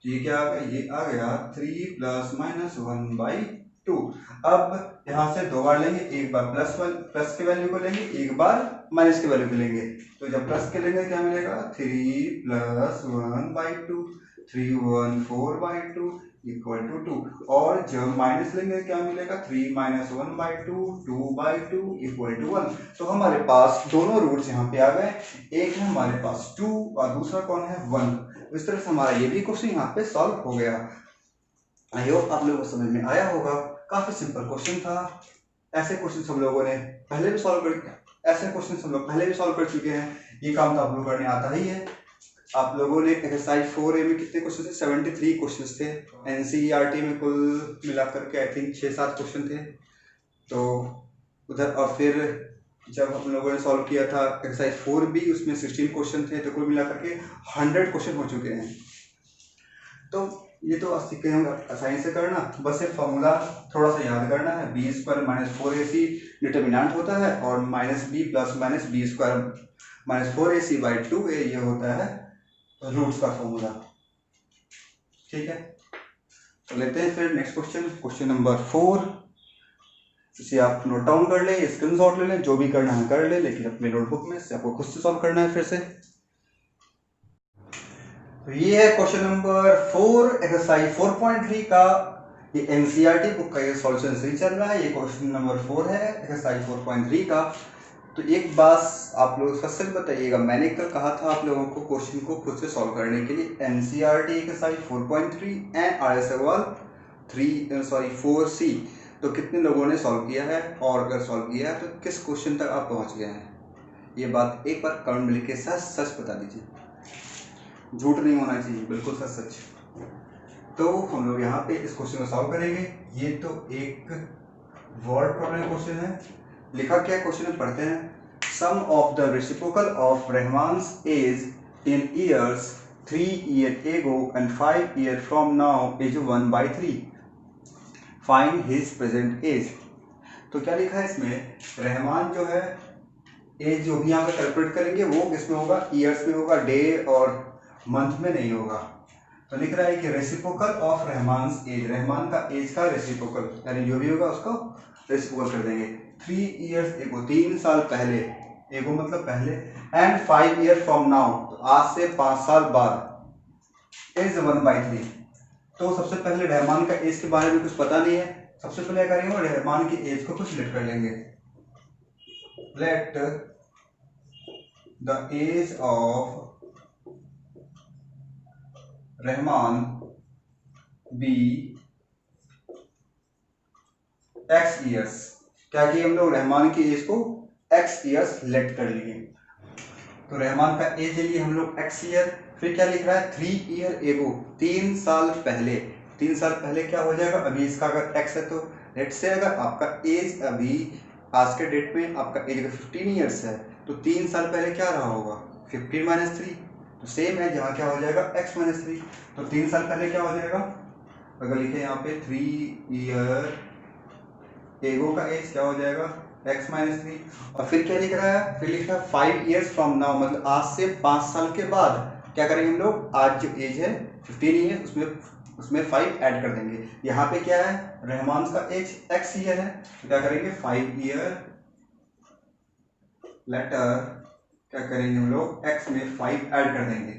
ये क्या आ गया, ये आ गया 3 प्लस माइनस 1/2। अब यहाँ से दो बार लेंगे, एक बार प्लस के वैल्यू को लेंगे, एक बार माइनस के वैल्यू को लेंगे। तो जब प्लस के लेंगे क्या मिलेगा, 3 प्लस 1/2, 314/2 इक्वल टू 2। और जब माइनस लेंगे क्या मिलेगा, 3 माइनस 1/2, 2/2 इक्वल टू 1। तो हमारे पास दोनों रूट्स यहाँ पे आ गए, एक है हमारे पास 2 और दूसरा कौन है 1। इस तरह से हमारा ये भी क्वेश्चन यहाँ पे सॉल्व हो गया। आई होप आप लोगों को समझ में आया होगा। काफी सिंपल क्वेश्चन था। ऐसे क्वेश्चन हम लोगों ने पहले भी सॉल्व कर चुके हैं। ये काम तो आप लोगों को करने आता ही है। आप लोगों ने एक्सरसाइज 4A में कितने क्वेश्चन थे, 73 क्वेश्चन थे। एनसीईआरटी में कुल मिलाकर के आई थिंक 6-7 क्वेश्चन थे। तो उधर और फिर जब हम लोगों ने सॉल्व किया था एक्सरसाइज 4B, उसमें 16 क्वेश्चन थे। तो कुल मिलाकर के 100 क्वेश्चन हो चुके हैं। तो ये तो सीखे होंगे आसानी से करना। बस ये फॉर्मूला थोड़ा सा याद करना है। B square minus 4AC determinant होता है, और minus B plus minus B square minus 4AC/2A ये होता है रूट्स का फॉर्मूला। ठीक है, तो लेते हैं फिर नेक्स्ट क्वेश्चन नंबर 4। इसे आप नोट डाउन कर ले, स्क्रीनशॉट ले लें, जो भी करना है कर ले, लेकिन अपने नोटबुक में से आपको खुद से सॉल्व करना है फिर से। तो ये है क्वेश्चन नंबर 4 एक्सरसाइज 4.3 का। ये एनसीईआरटी बुक का ये सॉल्यूशन सही चल रहा है। ये क्वेश्चन नंबर 4 है एक्सरसाइज 4.3 का। तो एक बात आप लोग उसका सच बताइएगा, मैंने कल कहा था आप लोगों को क्वेश्चन को खुद से सॉल्व करने के लिए एनसीईआरटी एक्सरसाइज 4.3 एंड आरएस सवाल 4C। तो कितने लोगों ने सॉल्व किया है, और अगर सॉल्व किया है तो किस क्वेश्चन तक आप पहुंच गए हैं, ये बात एक बार कमेंट में लिख के सच सच बता दीजिए। झूठ नहीं होना चाहिए, बिल्कुल सच सच। तो हम लोग यहाँ पे इस क्वेश्चन को सॉल्व करेंगे। ये तो एक वर्ड प्रॉब्लम क्वेश्चन है। लिखा क्या क्वेश्चन में पढ़ते हैं। Sum of the reciprocal of Rahman's ages in years 3 years ago and 5 years from now is 1/3। Find his present age. तो क्या लिखा है इसमें, रहमान जो है एज जो भी यहाँ पे कैलकुलेट करेंगे वो किसमें होगा, ईयर्स में होगा, डे और मंथ में नहीं होगा। तो लिख रहा है कि reciprocal of Rahman's as, Rahman का एज का रेसिप्रोकल यानी जो भी होगा उसको रेसिप्रोकल कर देंगे। 3 years एगो 3 साल पहले, एगो मतलब पहले, एंड 5 years फ्रॉम नाउ तो आज से 5 साल बाद इज 1/3। तो सबसे पहले रहमान का एज के बारे में कुछ पता नहीं है। सबसे पहले क्या करेंगे, रहमान की एज को कुछ लेट कर लेंगे। Let the age of Rahman be x years। क्या किए हम लोग, रहमान की एज को x years लेट कर लिए। तो रहमान का एज लिए हम लोग x year। फिर क्या लिख रहा है, 3 year ago, 3 साल पहले। 3 साल पहले क्या हो जाएगा, अभी इसका अगर x है तो लेट से अगर आपका एज अभी आज के डेट में आपका एज अगर 15 years है तो 3 साल पहले क्या रहा होगा, 15 - 3। तो सेम है, जहाँ क्या हो जाएगा x - 3। तो 3 साल पहले क्या हो जाएगा, अगर लिखे यहाँ पे 3 year एगो का एज क्या हो जाएगा x - 3। और फिर क्या लिख रहा है, फिर लिख रहा है 5 years फ्रॉम नाउ, मतलब आज से 5 साल के बाद क्या करेंगे हम लोग, आज जो एज है 15 है उसमें 5 ऐड कर देंगे। यहाँ पे क्या है, रहमान का एज x ईयर है तो क्या करेंगे 5 year लेटर क्या करेंगे हम लोग x में 5 ऐड कर देंगे।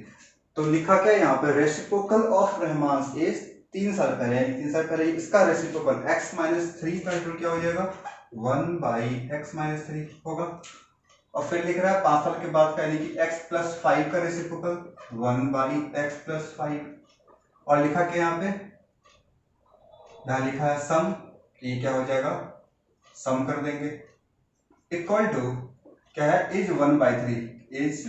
तो लिखा क्या यहाँ पे, रेसिप्रोकल ऑफ रहमान एज 3 साल पहले, यानी 3 साल पहले इसका रेसिप्रोकल x - 3 का इक्वल क्या हो जाएगा 1/x - 3 होगा। और फिर लिख रहा है 5 साल के बाद का, यानी कि x + 5 का रेसिप्रोकल 1/x + 5। और लिखा क्या यहाँ पे, यहाँ लिखा है सम, ये क्या हो जाएगा सम कर देंगे। इक्वल टू क्या है, इज 1/3, इज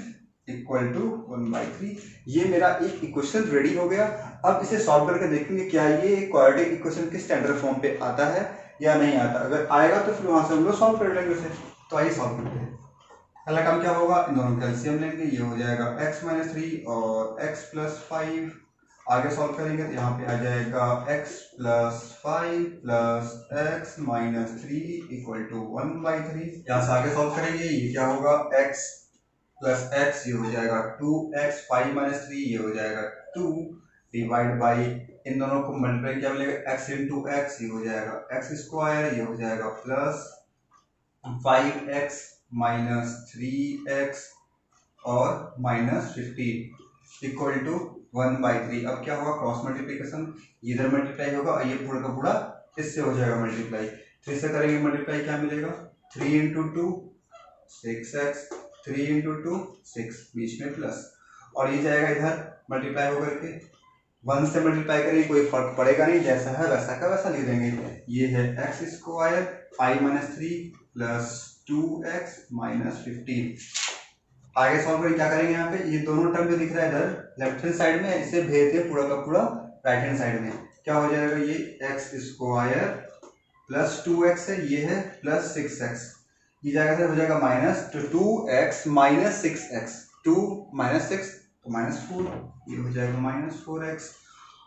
इक्वल टू 1/3। ये मेरा एक इक्वेशन रेडी हो गया। अब इसे सॉल्व करके देखेंगे क्या ये क्वाड्रेटिक इक्वेशन के स्टैंडर्ड फॉर्म पे आता है या नहीं आता। अगर आएगा तो फिर वहां से हम लोग सॉल्व कर लेंगे उसे। तो आइए सॉल्व करते हैं। पहला काम क्या होगा, इन दोनों का एलसीएम लेंगे, ये हो जाएगा x - 3 और x + 5। आगे सॉल्व करेंगे तो यहाँ पे आ जाएगा x + 5 + x - 3 इक्वल टू 1/3। यहाँ से आगे सॉल्व करेंगे, ये क्या होगा x + x, ये हो जाएगा 2x, 5 - 3 ये हो जाएगा 2, डिवाइड बाई इन दोनों को मल्टीप्लाई क्या मिलेगा, x इंटू एक्स, ये हो जाएगा एक्स स्क्वायर, ये हो जाएगा प्लस 5x माइनस 3x और माइनस 15 इक्वल टू 1/3। अब क्या होगा, क्रॉस मल्टीप्लिकेशन, इधर मल्टीप्लाई होगा और ये पूरा का पूरा इससे हो जाएगा मल्टीप्लाई। 3 से करेंगे मल्टीप्लाई, क्या मिलेगा 3 इंटू 2 6x, 3 इंटू 2 6, बीच में प्लस, और ये जाएगा इधर मल्टीप्लाई होकर के 1 से मल्टीप्लाई करेंगे, कोई फर्क पड़ेगा नहीं, जैसा है वैसा का वैसा लिख देंगे। ये है x square 5 minus 3 plus 2x minus 15। आगे सॉल्व करेंगे, क्या करेंगे यहाँ पे ये दोनों टर्म जो दिख रहा है इधर लेफ्ट हैंड साइड में, इसे भेज दे पूरा का पूरा राइट हैंड साइड में। क्या हो जाएगा, ये एक्स स्क्वायर प्लस 2x है, ये है प्लस 6x, ये जाएगा सर हो जाएगा minus 2x minus 6x, 2 minus 6 तो माइनस 4, ये हो जाएगा माइनस 4x,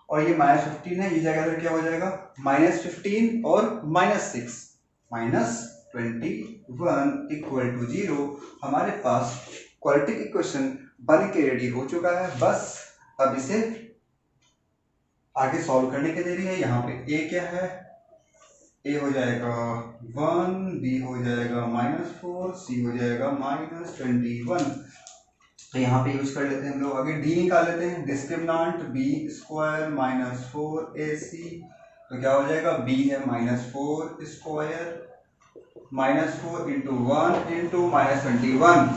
और ये माइनस 15 है, ये जाएगा सर क्या हो जाएगा माइनस 15 और माइनस 6 माइनस 21 इक्वल टू 0। हमारे पास क्वाड्रेटिक इक्वेशन बन के रेडी हो चुका है, बस अब इसे आगे सॉल्व करने की देरी है। यहाँ पे a क्या है, a हो जाएगा 1, b हो जाएगा -4, c हो जाएगा -21। तो यहाँ पे यूज कर लेते हैं हम लोग, आगे d निकाल लेते हैं, discriminant b square minus 4ac, तो क्या हो जाएगा b है -4 स्क्वायर -4 इंटू 1 इंटू -21,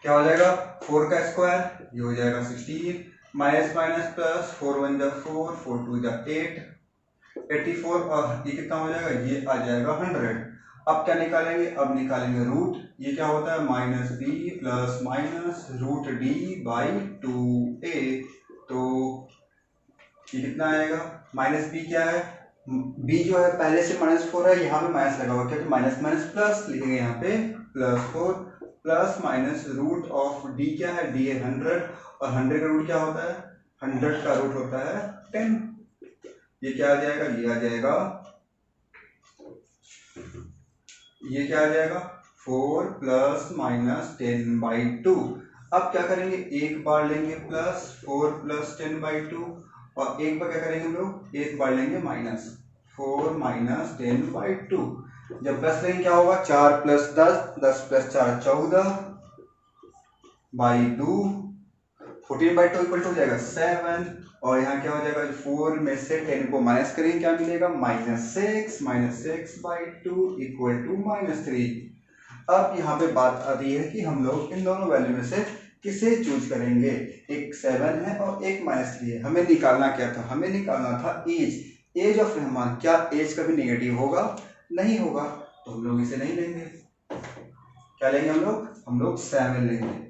क्या हो जाएगा 4 का स्क्वायर, ये हो जाएगा 16, माइनस माइनस प्लस 4 1 जा 4, 4 2 जा 8, 84, और ये कितना हो जाएगा, ये आ जाएगा 100। अब क्या निकालेंगे, अब निकालेंगे रूट, ये क्या होता है minus B plus minus root D by 2a, तो ये कितना आएगा, माइनस बी क्या है, b जो है पहले से -4 है, यहाँ पे माइनस लगा हुआ, क्या तो माइनस माइनस प्लस लिखेंगे यहाँ पे +4 plus minus root of d क्या है, d है 100, और 100 का रूट क्या होता है, 100 का रूट होता है 10, ये क्या आ जाएगा, ये आ जाएगा, ये क्या आ जाएगा 4 प्लस माइनस 10/2। अब क्या करेंगे, एक बार लेंगे प्लस 4 प्लस 10/2, और एक बार क्या करेंगे हम लोग, एक बार लेंगे माइनस 4 माइनस 10/2। जब प्लस लेंगे क्या होगा, 4 plus 10, 10 plus 4 14 by 2, 14/2 equal to हो जाएगा 7, और यहाँ क्या हो जाएगा 4 में से 10 को माइनस करेंगे, क्या मिलेगा -6/2 इक्वल टू -3। अब यहाँ पे बात आती है कि हम लोग इन दोनों वैल्यू में से किसे चूज करेंगे, एक 7 है और एक -3 है, हमें निकालना क्या था, हमें निकालना था एज ऑफ रहमान। क्या एज कभी नेगेटिव होगा, नहीं होगा, तो हम लोग इसे नहीं लेंगे, क्या लेंगे हम लोग 7 लेंगे।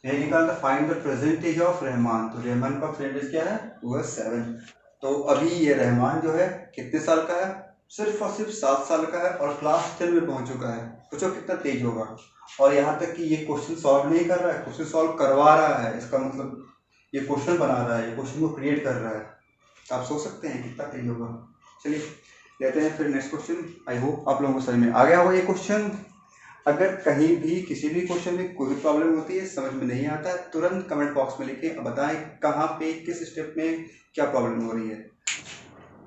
ये निकालना, find the percentage of Rahman, तो रहमान का परसेंटेज क्या है, वो है 7। तो अभी ये रहमान जो है कितने साल का है, सिर्फ और सिर्फ 7 साल का है, और क्लास 10 में पहुंच चुका है, सोचो कितना तेज होगा। और यहाँ तक कि ये क्वेश्चन सॉल्व नहीं कर रहा है, क्वेश्चन सॉल्व करवा रहा है, इसका मतलब ये क्वेश्चन बना रहा है, ये क्वेश्चन को क्रिएट कर रहा है, आप सोच सकते हैं कितना तेज होगा। चलिए लेते हैं फिर नेक्स्ट क्वेश्चन। आई होप आप लोगों को समझ में आ गया होगा ये क्वेश्चन। अगर कहीं भी किसी भी क्वेश्चन में कोई भी प्रॉब्लम होती है, समझ में नहीं आता है, तुरंत कमेंट बॉक्स में लिखें, बताएं कहाँ पे किस स्टेप में क्या प्रॉब्लम हो रही है।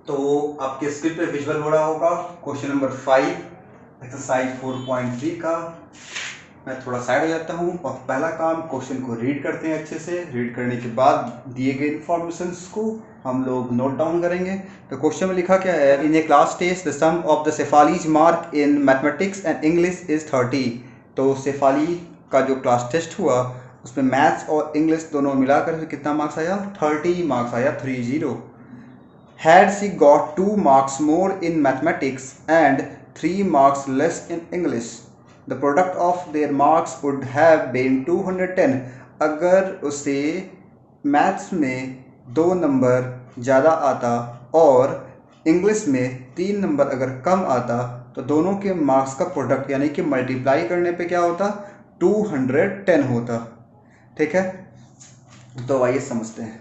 तो आपके स्क्रीन पे विजुअल हो रहा होगा क्वेश्चन नंबर 5 एक्सरसाइज 4.3 का। मैं थोड़ा साइड हो जाता हूँ, और पहला काम क्वेश्चन को रीड करते हैं अच्छे से, रीड करने के बाद दिए गए इन्फॉर्मेशन को हम लोग नोट डाउन करेंगे। तो क्वेश्चन में लिखा क्या है, in a class test the sum of the Shefali's mark in mathematics and English is 30। तो सेफाली का जो क्लास टेस्ट हुआ उसमें मैथ्स और इंग्लिश दोनों मिलाकर कितना मार्क्स आया, 30 मार्क्स आया, 30। Had she got 2 marks more in mathematics and 3 marks less in English, the product of their marks would have been 210। अगर उसे मैथ्स में 2 नंबर ज़्यादा आता और इंग्लिश में 3 नंबर अगर कम आता, तो दोनों के मार्क्स का प्रोडक्ट यानी कि मल्टीप्लाई करने पे क्या होता, 210 होता। ठीक है, तो आइए समझते हैं।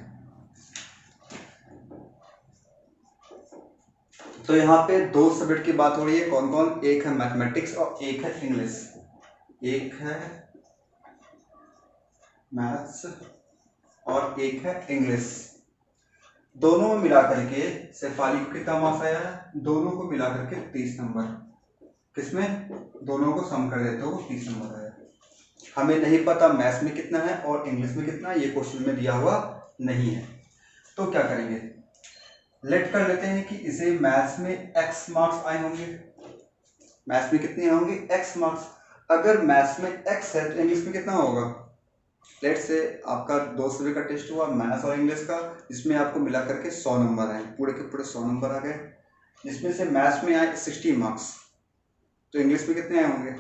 तो यहाँ पे 2 सब्जेक्ट की बात हो रही है, कौन कौन, एक है मैथमेटिक्स और एक है इंग्लिश। एक है मैथ्स और एक है इंग्लिश। दोनों में मिलाकर के शेफाली को कितना मार्क्स आया है? दोनों को मिलाकर के 30 नंबर। किसमें? दोनों को सम कर देते हो 30 नंबर आया। हमें नहीं पता मैथ्स में कितना है और इंग्लिश में कितना, ये क्वेश्चन में दिया हुआ नहीं है। तो क्या करेंगे, लेट कर लेते हैं कि इसे मैथ्स में x मार्क्स आए होंगे। मैथ्स में कितने होंगे? x marks. अगर मैथ्स में x है तो इंग्लिश में कितना होगा? लेट से आपका 2 सब्जेक्ट का टेस्ट हुआ, मैथ्स और इंग्लिश का, जिसमें आपको मिला करके 100 नंबर आए, पूरे के पूरे 100 नंबर आ गए। जिसमें से मैथ्स में आए 60 मार्क्स, तो इंग्लिश में कितने आए होंगे?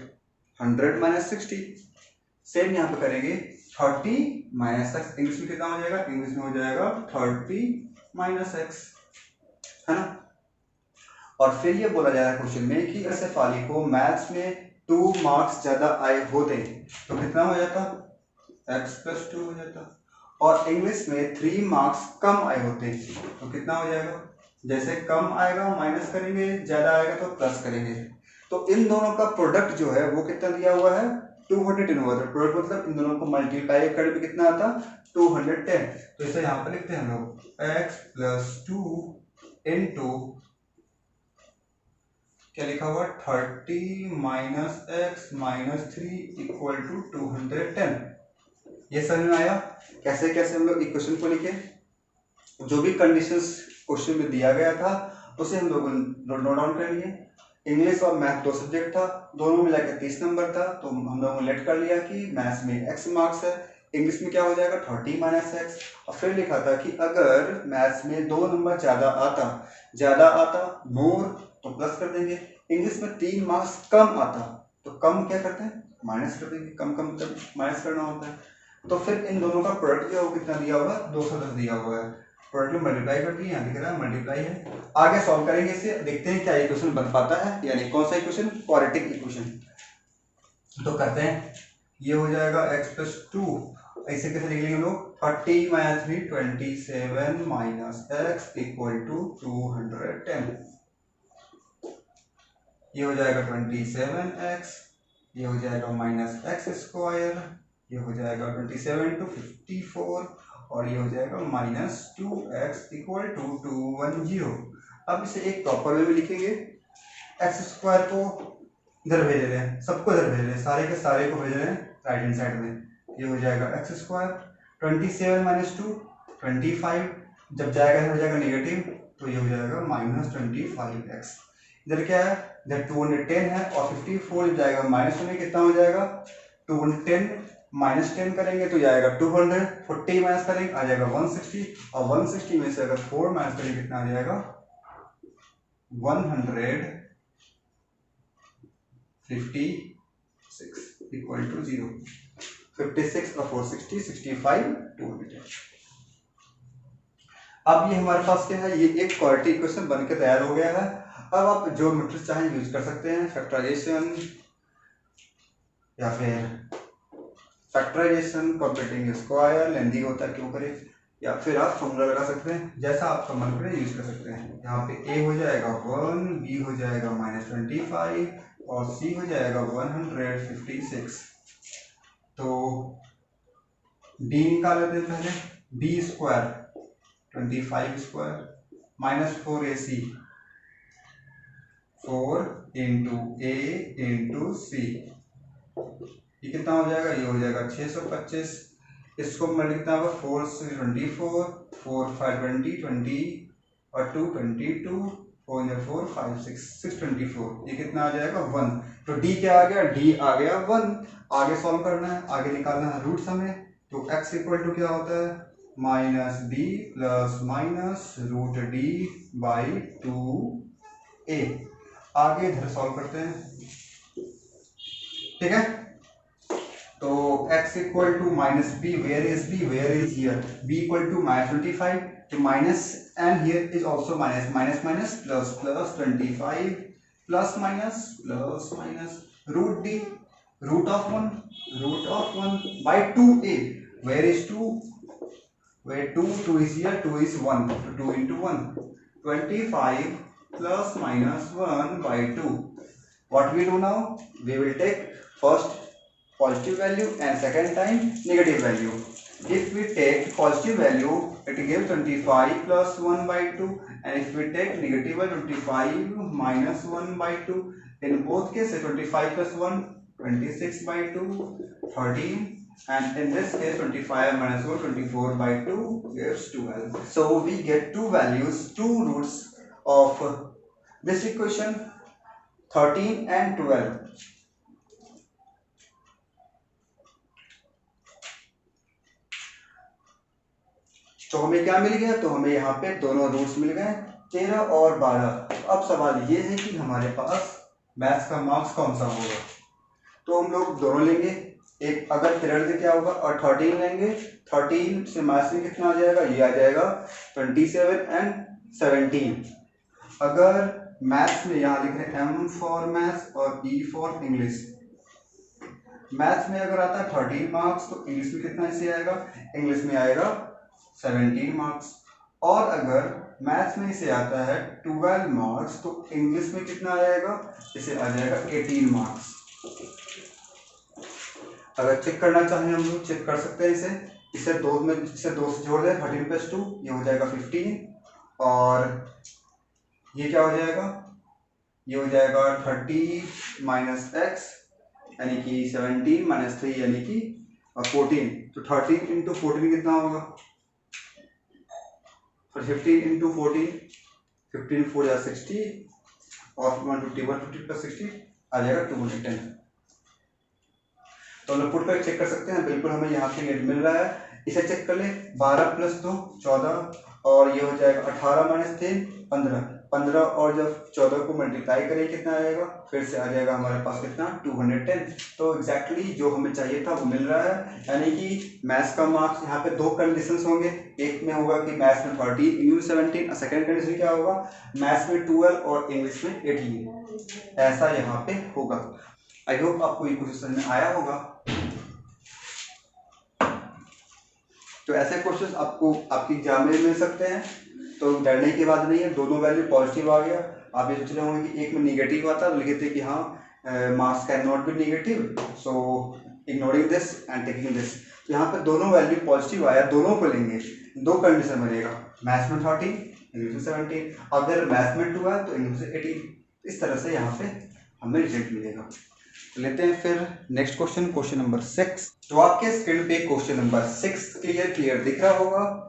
100 माइनस 60। सेम यहाँ पे करेंगे 30 माइनस एक्स। इंग्लिश में कितना हो जाएगा? इंग्लिश में हो जाएगा 30 माइनस एक्स, है ना। और फिर ये बोला जा रहा है क्वेश्चन में कि अगर शेफाली को मैथ्स में 2 मार्क्स ज्यादा आए होते तो कितना हो जाता? x + 2 हो जाता। और इंग्लिश में 3 मार्क्स कम आए होते तो कितना हो जाएगा? जैसे कम आएगा माइनस करेंगे, ज्यादा आएगा तो प्लस करेंगे। तो इन दोनों का प्रोडक्ट जो है वो कितना दिया हुआ है? 210 हुआ था। प्रोडक्ट मतलब इन दोनों को मल्टीप्लाई कर भी कितना आता? 210। तो इसे यहाँ पर लिखते हैं हम लोग x + 2 इंटू क्या लिखा हुआ? 30 minus x minus 3 equal to 210। ये समझ में आया कैसे कैसे हम लोग इक्वेशन को लिखे? जो भी कंडीशंस क्वेश्चन में दिया गया था उसे हम लोग नोट डाउन कर लिए। इंग्लिश और मैथ 2 सब्जेक्ट था, दोनों मिलाकर 30 नंबर था, तो हम लोगों ने लेट कर लिया कि मैथ्स में x मार्क्स है, इंग्लिश में क्या हो जाएगा? 30 माइनस एक्स। और फिर लिखा था कि अगर मैथ्स में 2 नंबर ज्यादा आता मोर तो प्लस कर देंगे, इंग्लिश में 3 मार्क्स कम आता तो कम क्या करते हैं? माइनस कर देंगे। कम कम माइनस करना होता है। तो फिर इन दोनों का प्रोडक्ट जो है वो कितना दिया हुआ है? 210 दिया हुआ है। प्रोडक्ट में मल्टीप्लाई कर दिए, यहाँ दिख रहा है मल्टीप्लाई है। आगे सॉल्व करेंगे इसे, देखते हैं क्या इक्वेशन बन पाता है यानी कौन सा इक्वेशन? Quadratic equation. तो करते हैं, ये हो जाएगा x + 2। ऐसे कैसे लिख लेंगे हम लोग? 30 minus 3 27 minus x equal to 210। ये हो जाएगा 27x, ये हो जाएगा माइनस x², ये हो जाएगा 27 × 54 और ये हो जाएगा -2x इक्वल टू 210। अब इसे एक प्रॉपर वे में लिखेंगे। x² को इधर भेज रहे हैं, सबको इधर भेज रहे हैं, सारे के सारे को भेज रहे हैं राइट हैंड साइड में। ये हो जाएगा x², 27 - 2 25, जब जाएगा हो जाएगा नेगेटिव, तो ये हो जाएगा -25x। इधर क्या है? इधर 210 है और 54 जब जाएगा माइनस में कितना हो जाएगा? 210 - 10 करेंगे तो जाएगा 200, 40 माइनस करेंगे आ जाएगा 160 और 160 में से अगर 4 माइनस करेंगे कितना आ जाएगा? 156 इक्वल टू 0। 56 और 4 60 65 200। अब ये हमारे पास क्या है? ये एक क्वाड्रेटिक इक्वेशन बनके तैयार हो गया है। अब आप जो मेथड चाहें यूज कर सकते हैं, फैक्टराइजेशन या फिर फैक्टराइजेशन, कंप्यूटिंग स्क्वायर, लेंदी होता है क्यों करें, या फिर आप फॉर्मूला लगा सकते हैं, जैसा आपका मन करे यूज कर सकते हैं। यहाँ पे a हो जाएगा 1, b हो जाएगा -25 और c हो जाएगा 156। तो d निकाल लेते हैं पहले। b² 25² -4ac 4 × a × c, ये कितना हो जाएगा? ये हो जाएगा 625। इसको कितना होगा? 4 से 24, 4 5 20 20 और 2 22, 4 4 5 6 624, ये कितना आ जाएगा? 1। तो d क्या आ गया? d आ गया 1। आगे सॉल्व करना है, आगे निकालना है रूट्स हमें। तो x इक्वल टू क्या होता है? -b ± √d/2a। आगे इधर सॉल्व करते हैं, ठीक है। तो x equal to -b, where is b? Where is here? b equal to -25, तो minus and here is also minus, minus minus plus, plus 25 plus minus plus minus √d, √1 by 2a। Where is 2? where 2 is here, 2 is 1, so 2 into 1, 25 plus minus 1 by 2. What we do now? We will take first positive value and second time negative value. If we take positive value, it gives 25 plus 1 by 2, and if we take negative value 25 minus 1 by 2, in both cases 25 plus 1 26 by 2 13, and in this case 25 minus 1 24 by 2 gives 12. So we get two values, two roots of this equation, 13 and 12. तो हमें क्या मिल गया, तो हमें यहाँ पे दोनों roots मिल गए 13 और 12। तो अब सवाल ये है कि हमारे पास मैथ्स का मार्क्स कौन सा होगा। तो हम लोग दोनों लेंगे, एक अगर 13 से क्या होगा और 13 लेंगे, 13 से मैथ्स में कितना आ जाएगा, ये आ जाएगा 27 एंड 17। अगर मैथ्स में यहाँ लिख रहे हैं M फॉर मैथ्स और E फॉर इंग्लिश, मैथ्स में अगर आता है 13 मार्क्स तो इंग्लिश में कितना इसे आएगा, इंग्लिश में आएगा 17 मार्क्स। और अगर मैथ्स में इसे आता है 12 मार्क्स तो इंग्लिश में कितना आएगा, इसे आ जाएगा 18 मार्क्स। अगर चेक करना चाहें हम लोग चेक कर सकते हैं इसे 2 से जोड़ दें, 13 प्लस 2 ये हो जाएगा 15, और ये क्या हो जाएगा, ये हो जाएगा 30 माइनस एक्स यानी कि 17 माइनस 3 यानी कि 14। तो 13 इंटू 14 कितना होगा, 15 इंटू 14, 15 4 या 60 और 150 प्लस 60 आ जाएगा 210। तो हम लोग पुट कर चेक कर सकते हैं, बिल्कुल हमें यहाँ पे मिल रहा है। इसे चेक कर ले, 12 प्लस 2 14, और ये हो जाएगा 18 माइनस 3 15 और जब 14 को मल्टीप्लाई करें कितना आएगा, फिर से आ जाएगा हमारे पास कितना 210। तो एग्जैक्टली जो हमें चाहिए था वो मिल रहा है। यानी कि मैथ्स का मार्क्स यहाँ पे दो कंडीशंस होंगे, एक में होगा कि मैथ्स में 30 इंग्लिश में 17, और सेकेंड कंडीशन क्या होगा, मैथ्स में 12 और इंग्लिश में 18, ऐसा यहाँ पे होगा। आई होप आपको ये क्वेश्चन समझ में आया होगा। तो ऐसे क्वेश्चन आपको आपकी एग्जाम में मिल सकते हैं, तो डरने की बात नहीं है, दोनों वैल्यू पॉजिटिव आ गया। आप ये सोच रहे होंगे कि एक में निगेटिव आता है, तो लिखते कि हाँ marks can not be negative, so ignoring this and taking this. तो यहाँ पे दोनों वैल्यू पॉजिटिव आया, दोनों को लेंगे, दो कंडीशन बनेगा, मैथ्स में 13 इंग्लिश में 17, अगर मैथ्स में 2 है तो इंग्लिश में 18। इस तरह से यहाँ पे हमें रिजल्ट मिलेगा। लेते हैं फिर नेक्स्ट क्वेश्चन, क्वेश्चन नंबर 6। तो आपके स्क्रीन पे क्वेश्चन नंबर 6 क्लियर दिख रहा होगा।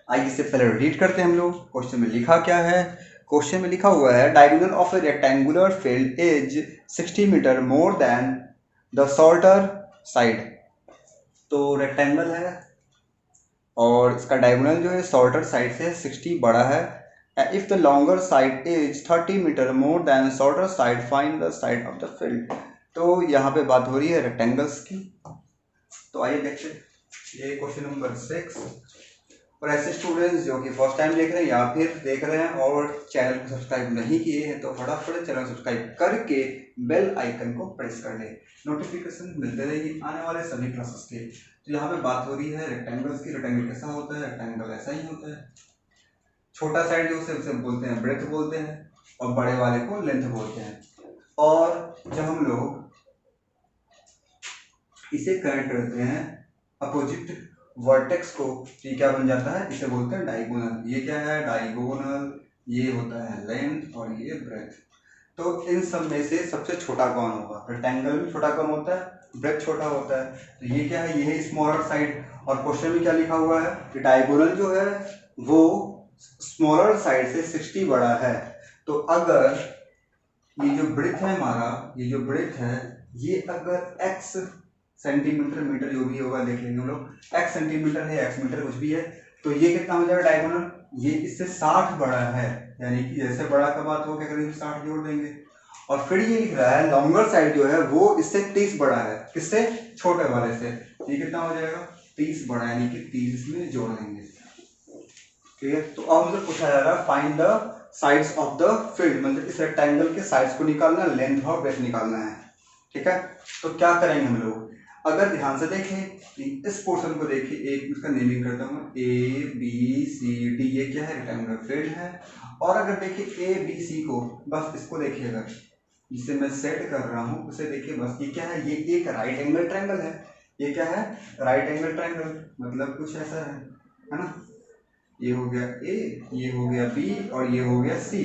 आइए इससे पहले रीड करते हैं हम लोग, क्वेश्चन में लिखा क्या है। क्वेश्चन में लिखा हुआ है diagonal of a rectangular field is 60 metre more than the shorter side. तो रेक्टेंगल है और इसका डायगोनल जो है शॉर्टर साइड से 60 बड़ा है। If the longer side is 30 metre more than shorter side, find the side of the field। तो यहाँ पे बात हो रही है रेक्टेंगल्स की। तो आइए देखते हैं ये क्वेश्चन नंबर 6। और ऐसे स्टूडेंट्स जो कि फर्स्ट टाइम देख रहे हैं या फिर देख रहे हैं और चैनल को सब्सक्राइब नहीं किए हैं तो फटाफट चैनल सब्सक्राइब करके बेल आइकन को प्रेस कर लें, नोटिफिकेशन मिलते रहेगी आने वाले सभी क्लासेस के। तो यहाँ पे बात हो रही है रेक्टेंगल्स की। रेक्टेंगल कैसा होता है, रेक्टेंगल ऐसा ही होता है, छोटा साइड जो उसे बोलते हैं ब्रेथ बोलते हैं, और बड़े वाले को लेंथ बोलते हैं। और जब हम लोग इसे कनेक्ट करते हैं अपोजिट वर्टेक्स को, ये क्या बन जाता है, इसे बोलते हैं डायगोनल। ये क्या है, डायगोनल, ये होता है लेंथ और ये ब्रेथ। तो इन सब में से सबसे छोटा कौन होगा, रेक्टेंगल में छोटा कौन होता है, ब्रेथ छोटा होता है। तो ये क्या है, ये है स्मॉलर साइड। और क्वेश्चन में क्या लिखा हुआ है कि डायगोनल जो है वो स्मॉलर साइड से 60 बड़ा है। तो अगर ये जो ब्रेथ है हमारा, ये जो ब्रेथ है ये अगर x सेंटीमीटर मीटर जो भी होगा देख लेंगे हम लोग, x सेंटीमीटर है x मीटर कुछ भी है, तो ये कितना हो जाएगा डायगोनल, ये इससे 60 बड़ा है। यानी कि जैसे बड़ा का बात हो क्या करेंगे 60 जोड़ देंगे। और फिर ये लिख रहा है लॉन्गर साइड जो है वो इससे 30 बड़ा है, किससे, छोटे वाले से। ये कितना हो जाएगा 30 बड़ा, यानी कि 30 में जोड़ देंगे। ठीक है, तो अब हमसे पूछा जा रहा है find the sides of the field, मतलब इस रेक्टेंगल के साइड्स को निकालना, लेंथ और ब्रेथ निकालना है। ठीक है, तो क्या करेंगे हम लोग, अगर ध्यान से देखें इस पोर्शन को देखिए, एक इसका नेमिंग करता हूँ ए बी सी डी, ये क्या है रेक्टेंगुलर फील्ड है। और अगर देखिए ए बी सी को, बस इसको देखिए, अगर जिसे मैं सेट कर रहा हूँ उसे देखिए, बस ये क्या है, ये एक राइट एंगल ट्रायंगल है। ये क्या है, राइट एंगल ट्रायंगल, मतलब कुछ ऐसा है ना। ये हो गया ए, ये हो गया बी और ये हो गया सी।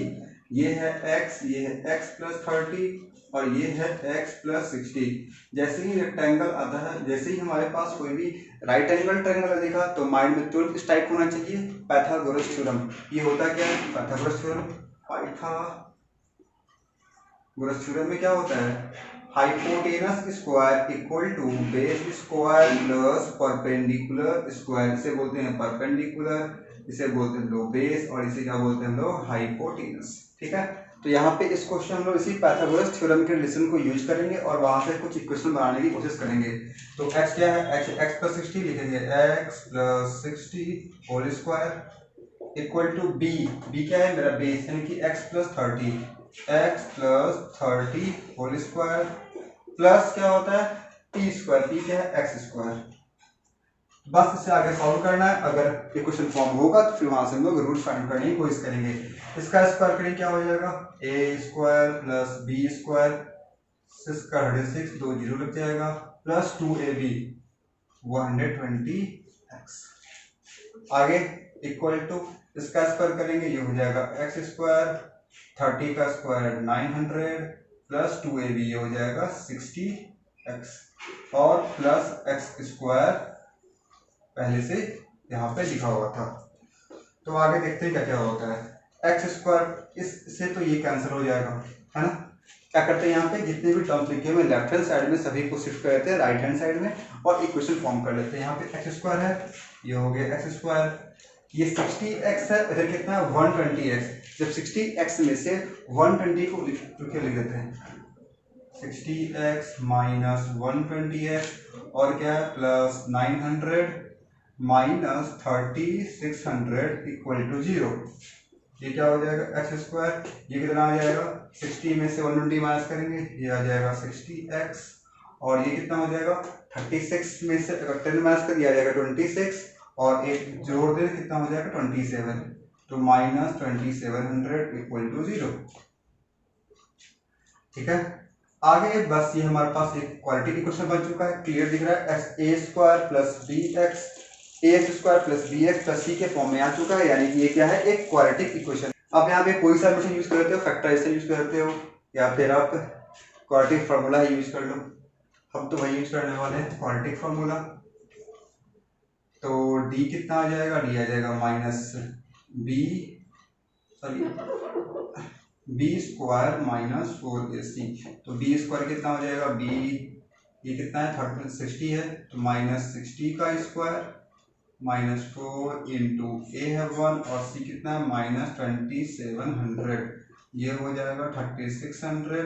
ये है एक्स, ये है एक्स प्लस 30 और ये है एक्स प्लस 60। जैसे ही रेक्टेंगल आता है, जैसे ही हमारे पास कोई भी राइट एंगल ट्रायंगल दिखा तो माइंड में तुरंत इस टाइप होना चाहिए, पाइथागोरस थ्योरम। ये होता क्या है, पाइथागोरस थ्योरम। पाइथागोरस थ्योरम में क्या होता है, hypotenuse square equal to base square plus perpendicular square. इसे बोलते हैं परपेंडिकुलर, इसे बोलते हैं लोग बेस और इसे क्या बोलते हैं हम लोग, हाइपोटेनस। ठीक है, तो यहाँ पे इस क्वेश्चन हम लोग इसी पाइथागोरस थ्योरम के रिलेशन को यूज करेंगे और वहां से कुछ इक्वेशन बनाने की कोशिश करेंगे। तो x क्या है, x प्लस 60 लिखेंगे, x plus 60 whole square equal to b क्या है मेरा बेस, यानी कि x plus 30, x plus 30 whole square plus क्या होता है t स्क्वायर, t क्या है x स्क्वायर। बस इससे आगे सॉल्व करना है। अगर इक्वेशन फॉर्म होगा तो फिर वहां से हम लोग रूट फाइंड करने की कोशिश करेंगे। इसका स्क्वायर करेंगे क्या हो जाएगा, ए स्क्वायर प्लस बी स्क्वायर, 6 दो जीरो लग जाएगा, प्लस 2ab 120x। आगे इक्वल टू इसका स्क्वायर करेंगे, ये हो जाएगा एक्स स्क्वायर, 30 का स्क्वायर 900 प्लस 2ab ये हो जाएगा 60x और प्लस एक्स स्क्वायर पहले से यहाँ पे लिखा हुआ था। तो आगे देखते हैं क्या क्या होता है। एक्स स्क्वायर इससे तो ये कैंसिल हो जाएगा, है ना। क्या करते हैं, यहाँ पे जितने भी टर्म्स लिखे हुए लेफ्ट हैंड साइड में सभी को शिफ्ट कर देते हैं राइट हैंड साइड में और इक्वेशन फॉर्म कर लेते हैं। यहाँ पे एक्स स्क्वायर है, ये हो गया एक्स स्क्वायर, ये 60x है, इधर कितना है 120x। जब 60x में से 120 को लिख देते हैं, 60x माइनस 120x और क्या है प्लस 900 माइनस 3600 इक्वल टू 0। ये क्या हो जाएगा एक्स स्क्वायर, ये कितना आ जाएगा 60 में से 120 माइनस करेंगे, ये आ जाएगा 60x और ये कितना हो जाएगा 36 में से अगर 10 माइनस कर दिया जाएगा 26 और एक जोड़ दे कितना हो जाएगा 27, तो माइनस 2700 इक्वल टू 0। ठीक है, आगे बस ये हमारे पास एक क्वालिटी इक्वेशन बन चुका है, क्लियर दिख रहा है। A square plus B X, A square plus B X plus C के फॉर्म में आ चुका है, यानी कि ये क्या है एक क्वाड्रेटिक इक्वेशन। अब यहाँ पे कोई सा इक्वेशन यूज करते हो, फैक्टराइजेशन यूज करते हो या फिर आप क्वाड्रेटिक फार्मूला यूज कर लो। हम तो वही यूज करने वाले हैं क्वाड्रेटिक फार्मूला। तो डी कितना आ जाएगा, डी आ जाएगा minus b b square minus 4ac। तो बी स्क्वायर कितना हो जाएगा, बी ये कितना है 60 है, तो माइनस 60 का स्क्वायर माइनस 4 इंटू ए है 1 और सी कितना है माइनस 2700, ये हो जाएगा 3600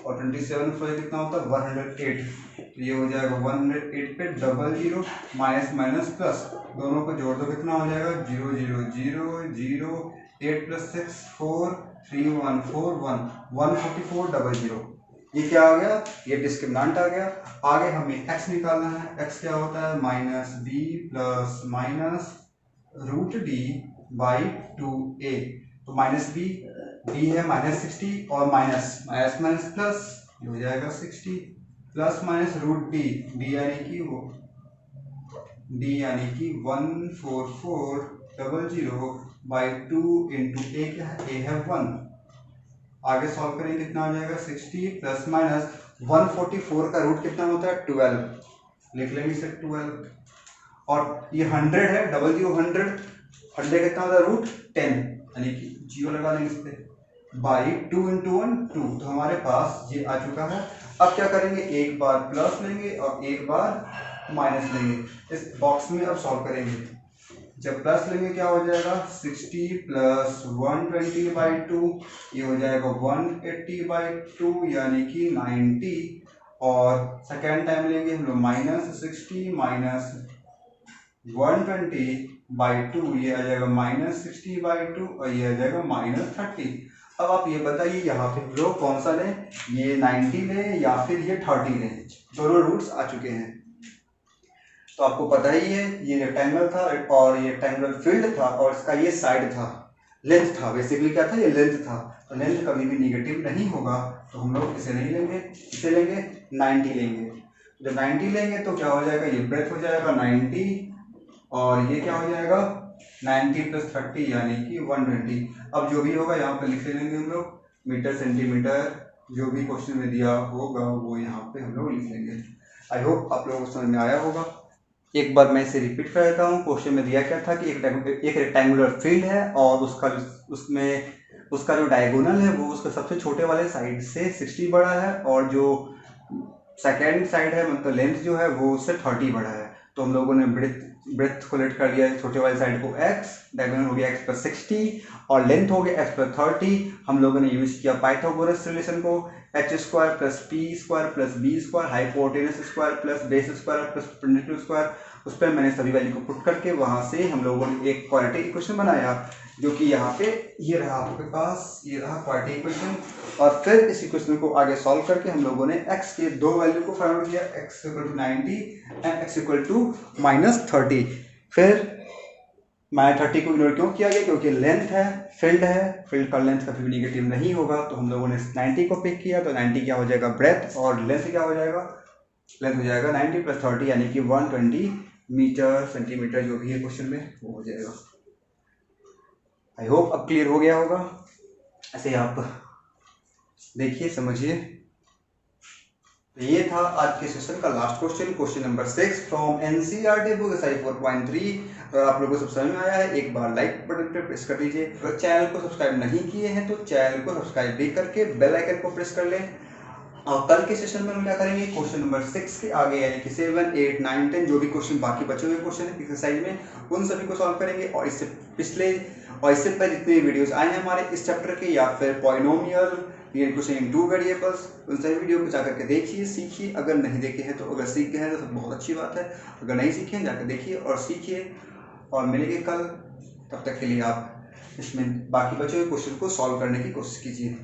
और 27 4 कितना होता है 108, तो ये हो जाएगा 108 पे 00 माइनस माइनस प्लस दोनों को जोड़ दो कितना हो जाएगा 0 0 0 0 8 प्लस 6 4 3 1 4 1 14400। ये क्या आ गया, ये डिस्क्रिमिनेंट आ गया। आगे हमें x निकालना है, x क्या होता है minus B plus minus root D by 2a। तो माइनस बी है माइनस 60 और माइनस माइनस माइनस प्लस हो जाएगा 60 प्लस माइनस रूट डी यानी कि 14400 बाई 2 इंटू ए क्या है, ए है 1। आगे सॉल्व करेंगे कितना आ जाएगा 60 प्लस माइनस 144 का रूट कितना होता है 12, लिख लेंगे इसे 12 और ये 100 है 00 100 कितना होता है रूट 10, यानी कि 0 लगा लेंगे इस पे बाई 2 इंटू 1 2। तो हमारे पास ये आ चुका है। अब क्या करेंगे, एक बार प्लस लेंगे और एक बार माइनस लेंगे। इस बॉक्स में अब सॉल्व करेंगे, जब प्लस लेंगे क्या हो जाएगा 60 प्लस 120 बाई 2, ये हो जाएगा 180 बाई 2 यानी कि 90 और सेकेंड टाइम लेंगे हम लोग माइनस 60 माइनस 120 बाई 2, ये आ जाएगा माइनस 60 बाई 2 और ये आ जाएगा माइनस 30। अब आप ये बताइए यहाँ पे हम लोग कौन सा लें, ये 90 लें या फिर ये 30 लें, दोनों रूट्स आ चुके हैं। तो आपको पता ही है ये रेक्टेंगल था और ये रेक्टेंगुलर फील्ड था और इसका ये साइड था, लेंथ था, बेसिकली क्या था ये लेंथ था। तो लेंथ कभी भी निगेटिव नहीं होगा, तो हम लोग इसे नहीं लेंगे, इसे लेंगे 90 लेंगे। जब 90 लेंगे तो क्या हो जाएगा, ये ब्रेथ हो जाएगा 90 और ये क्या हो जाएगा 90 + 30 यानी कि 120। अब जो भी होगा यहाँ पे लिख लेंगे हम लोग, मीटर सेंटीमीटर जो भी क्वेश्चन में दिया होगा वो यहाँ पे हम लोग लिख लेंगे। आई होप आप लोगों को समझ में आया होगा। एक बार मैं इसे रिपीट कर देता हूँ। क्वेश्चन में दिया क्या था कि एक रेक्टेंगुलर फील्ड है और उसका जो डायगोनल है वो उसका सबसे छोटे वाले साइड से 60 बड़ा है और जो सेकेंड साइड है मतलब लेंथ जो है वो उससे 30 बड़ा है। तो हम लोगों ने ब्रेथ को लेट कर लिया छोटे वाले साइड को x, डायगोनल हो गया x + 60 और लेंथ हो गया x + 30। हम लोगों ने यूज किया पाइथागोरस रिलेशन को, h² + p² + b², hypotenuse square plus base square plus perpendicular square. उस पर मैंने सभी वैल्यू को पुट करके वहां से हम लोगों ने एक क्वाड्रेटिक इक्वेशन बनाया जो कि यहाँ पे ये रहा आपके पास, ये रहा क्वाड्रेटिक इक्वेशन। और फिर इस इक्वेशन को आगे सॉल्व करके हम लोगों ने x के दो वैल्यू को फाइंड आउट किया, x = 90 एंड x = -30। फिर -30 को इग्नोर क्यों किया गया, क्योंकि लेंथ है, फील्ड का लेंथ कभी भी निगेटिव नहीं होगा। तो हम लोगों ने 90 को पिक किया, तो 90 क्या हो जाएगा ब्रेथ और लेंथ क्या हो जाएगा, लेंथ हो जाएगा 90 + 30 यानी कि 120 मीटर सेंटीमीटर जो भी है क्वेश्चन में वो हो जाएगा। आई होप अब क्लियर हो गया होगा। ऐसे आप देखिए समझिए। तो ये था आज के सेशन का last question number 6 from NCERT book exercise 4.3। अगर आप लोगों को सब समझ में आया है एक बार लाइक बटन पे प्रेस कर दीजिए। अगर चैनल को सब्सक्राइब नहीं किए हैं तो चैनल को सब्सक्राइब भी करके बेल आइकन को प्रेस कर लें। और कल के सेशन में हम क्या करेंगे, क्वेश्चन नंबर 6 के आगे यानी कि 7, 8, 9, 10 जो भी क्वेश्चन बाकी बचे हुए क्वेश्चन है एक्सरसाइज में उन सभी को सॉल्व करेंगे। और इससे पहले जितने वीडियोस आए हैं हमारे इस चैप्टर के या फिर पॉलिनोमियल क्वेश्चन इन 2 वेरिएबल्स, उन सभी वीडियो को जाकर के देखिए, सीखिए। अगर नहीं देखे हैं तो अगर सीख गए हैं तो बहुत अच्छी बात है, अगर नहीं सीखे हैं जाकर देखिए और सीखिए। और मिलेंगे कल, तब तक के लिए आप इसमें बाकी बचे हुए क्वेश्चन को सॉल्व करने की कोशिश कीजिए।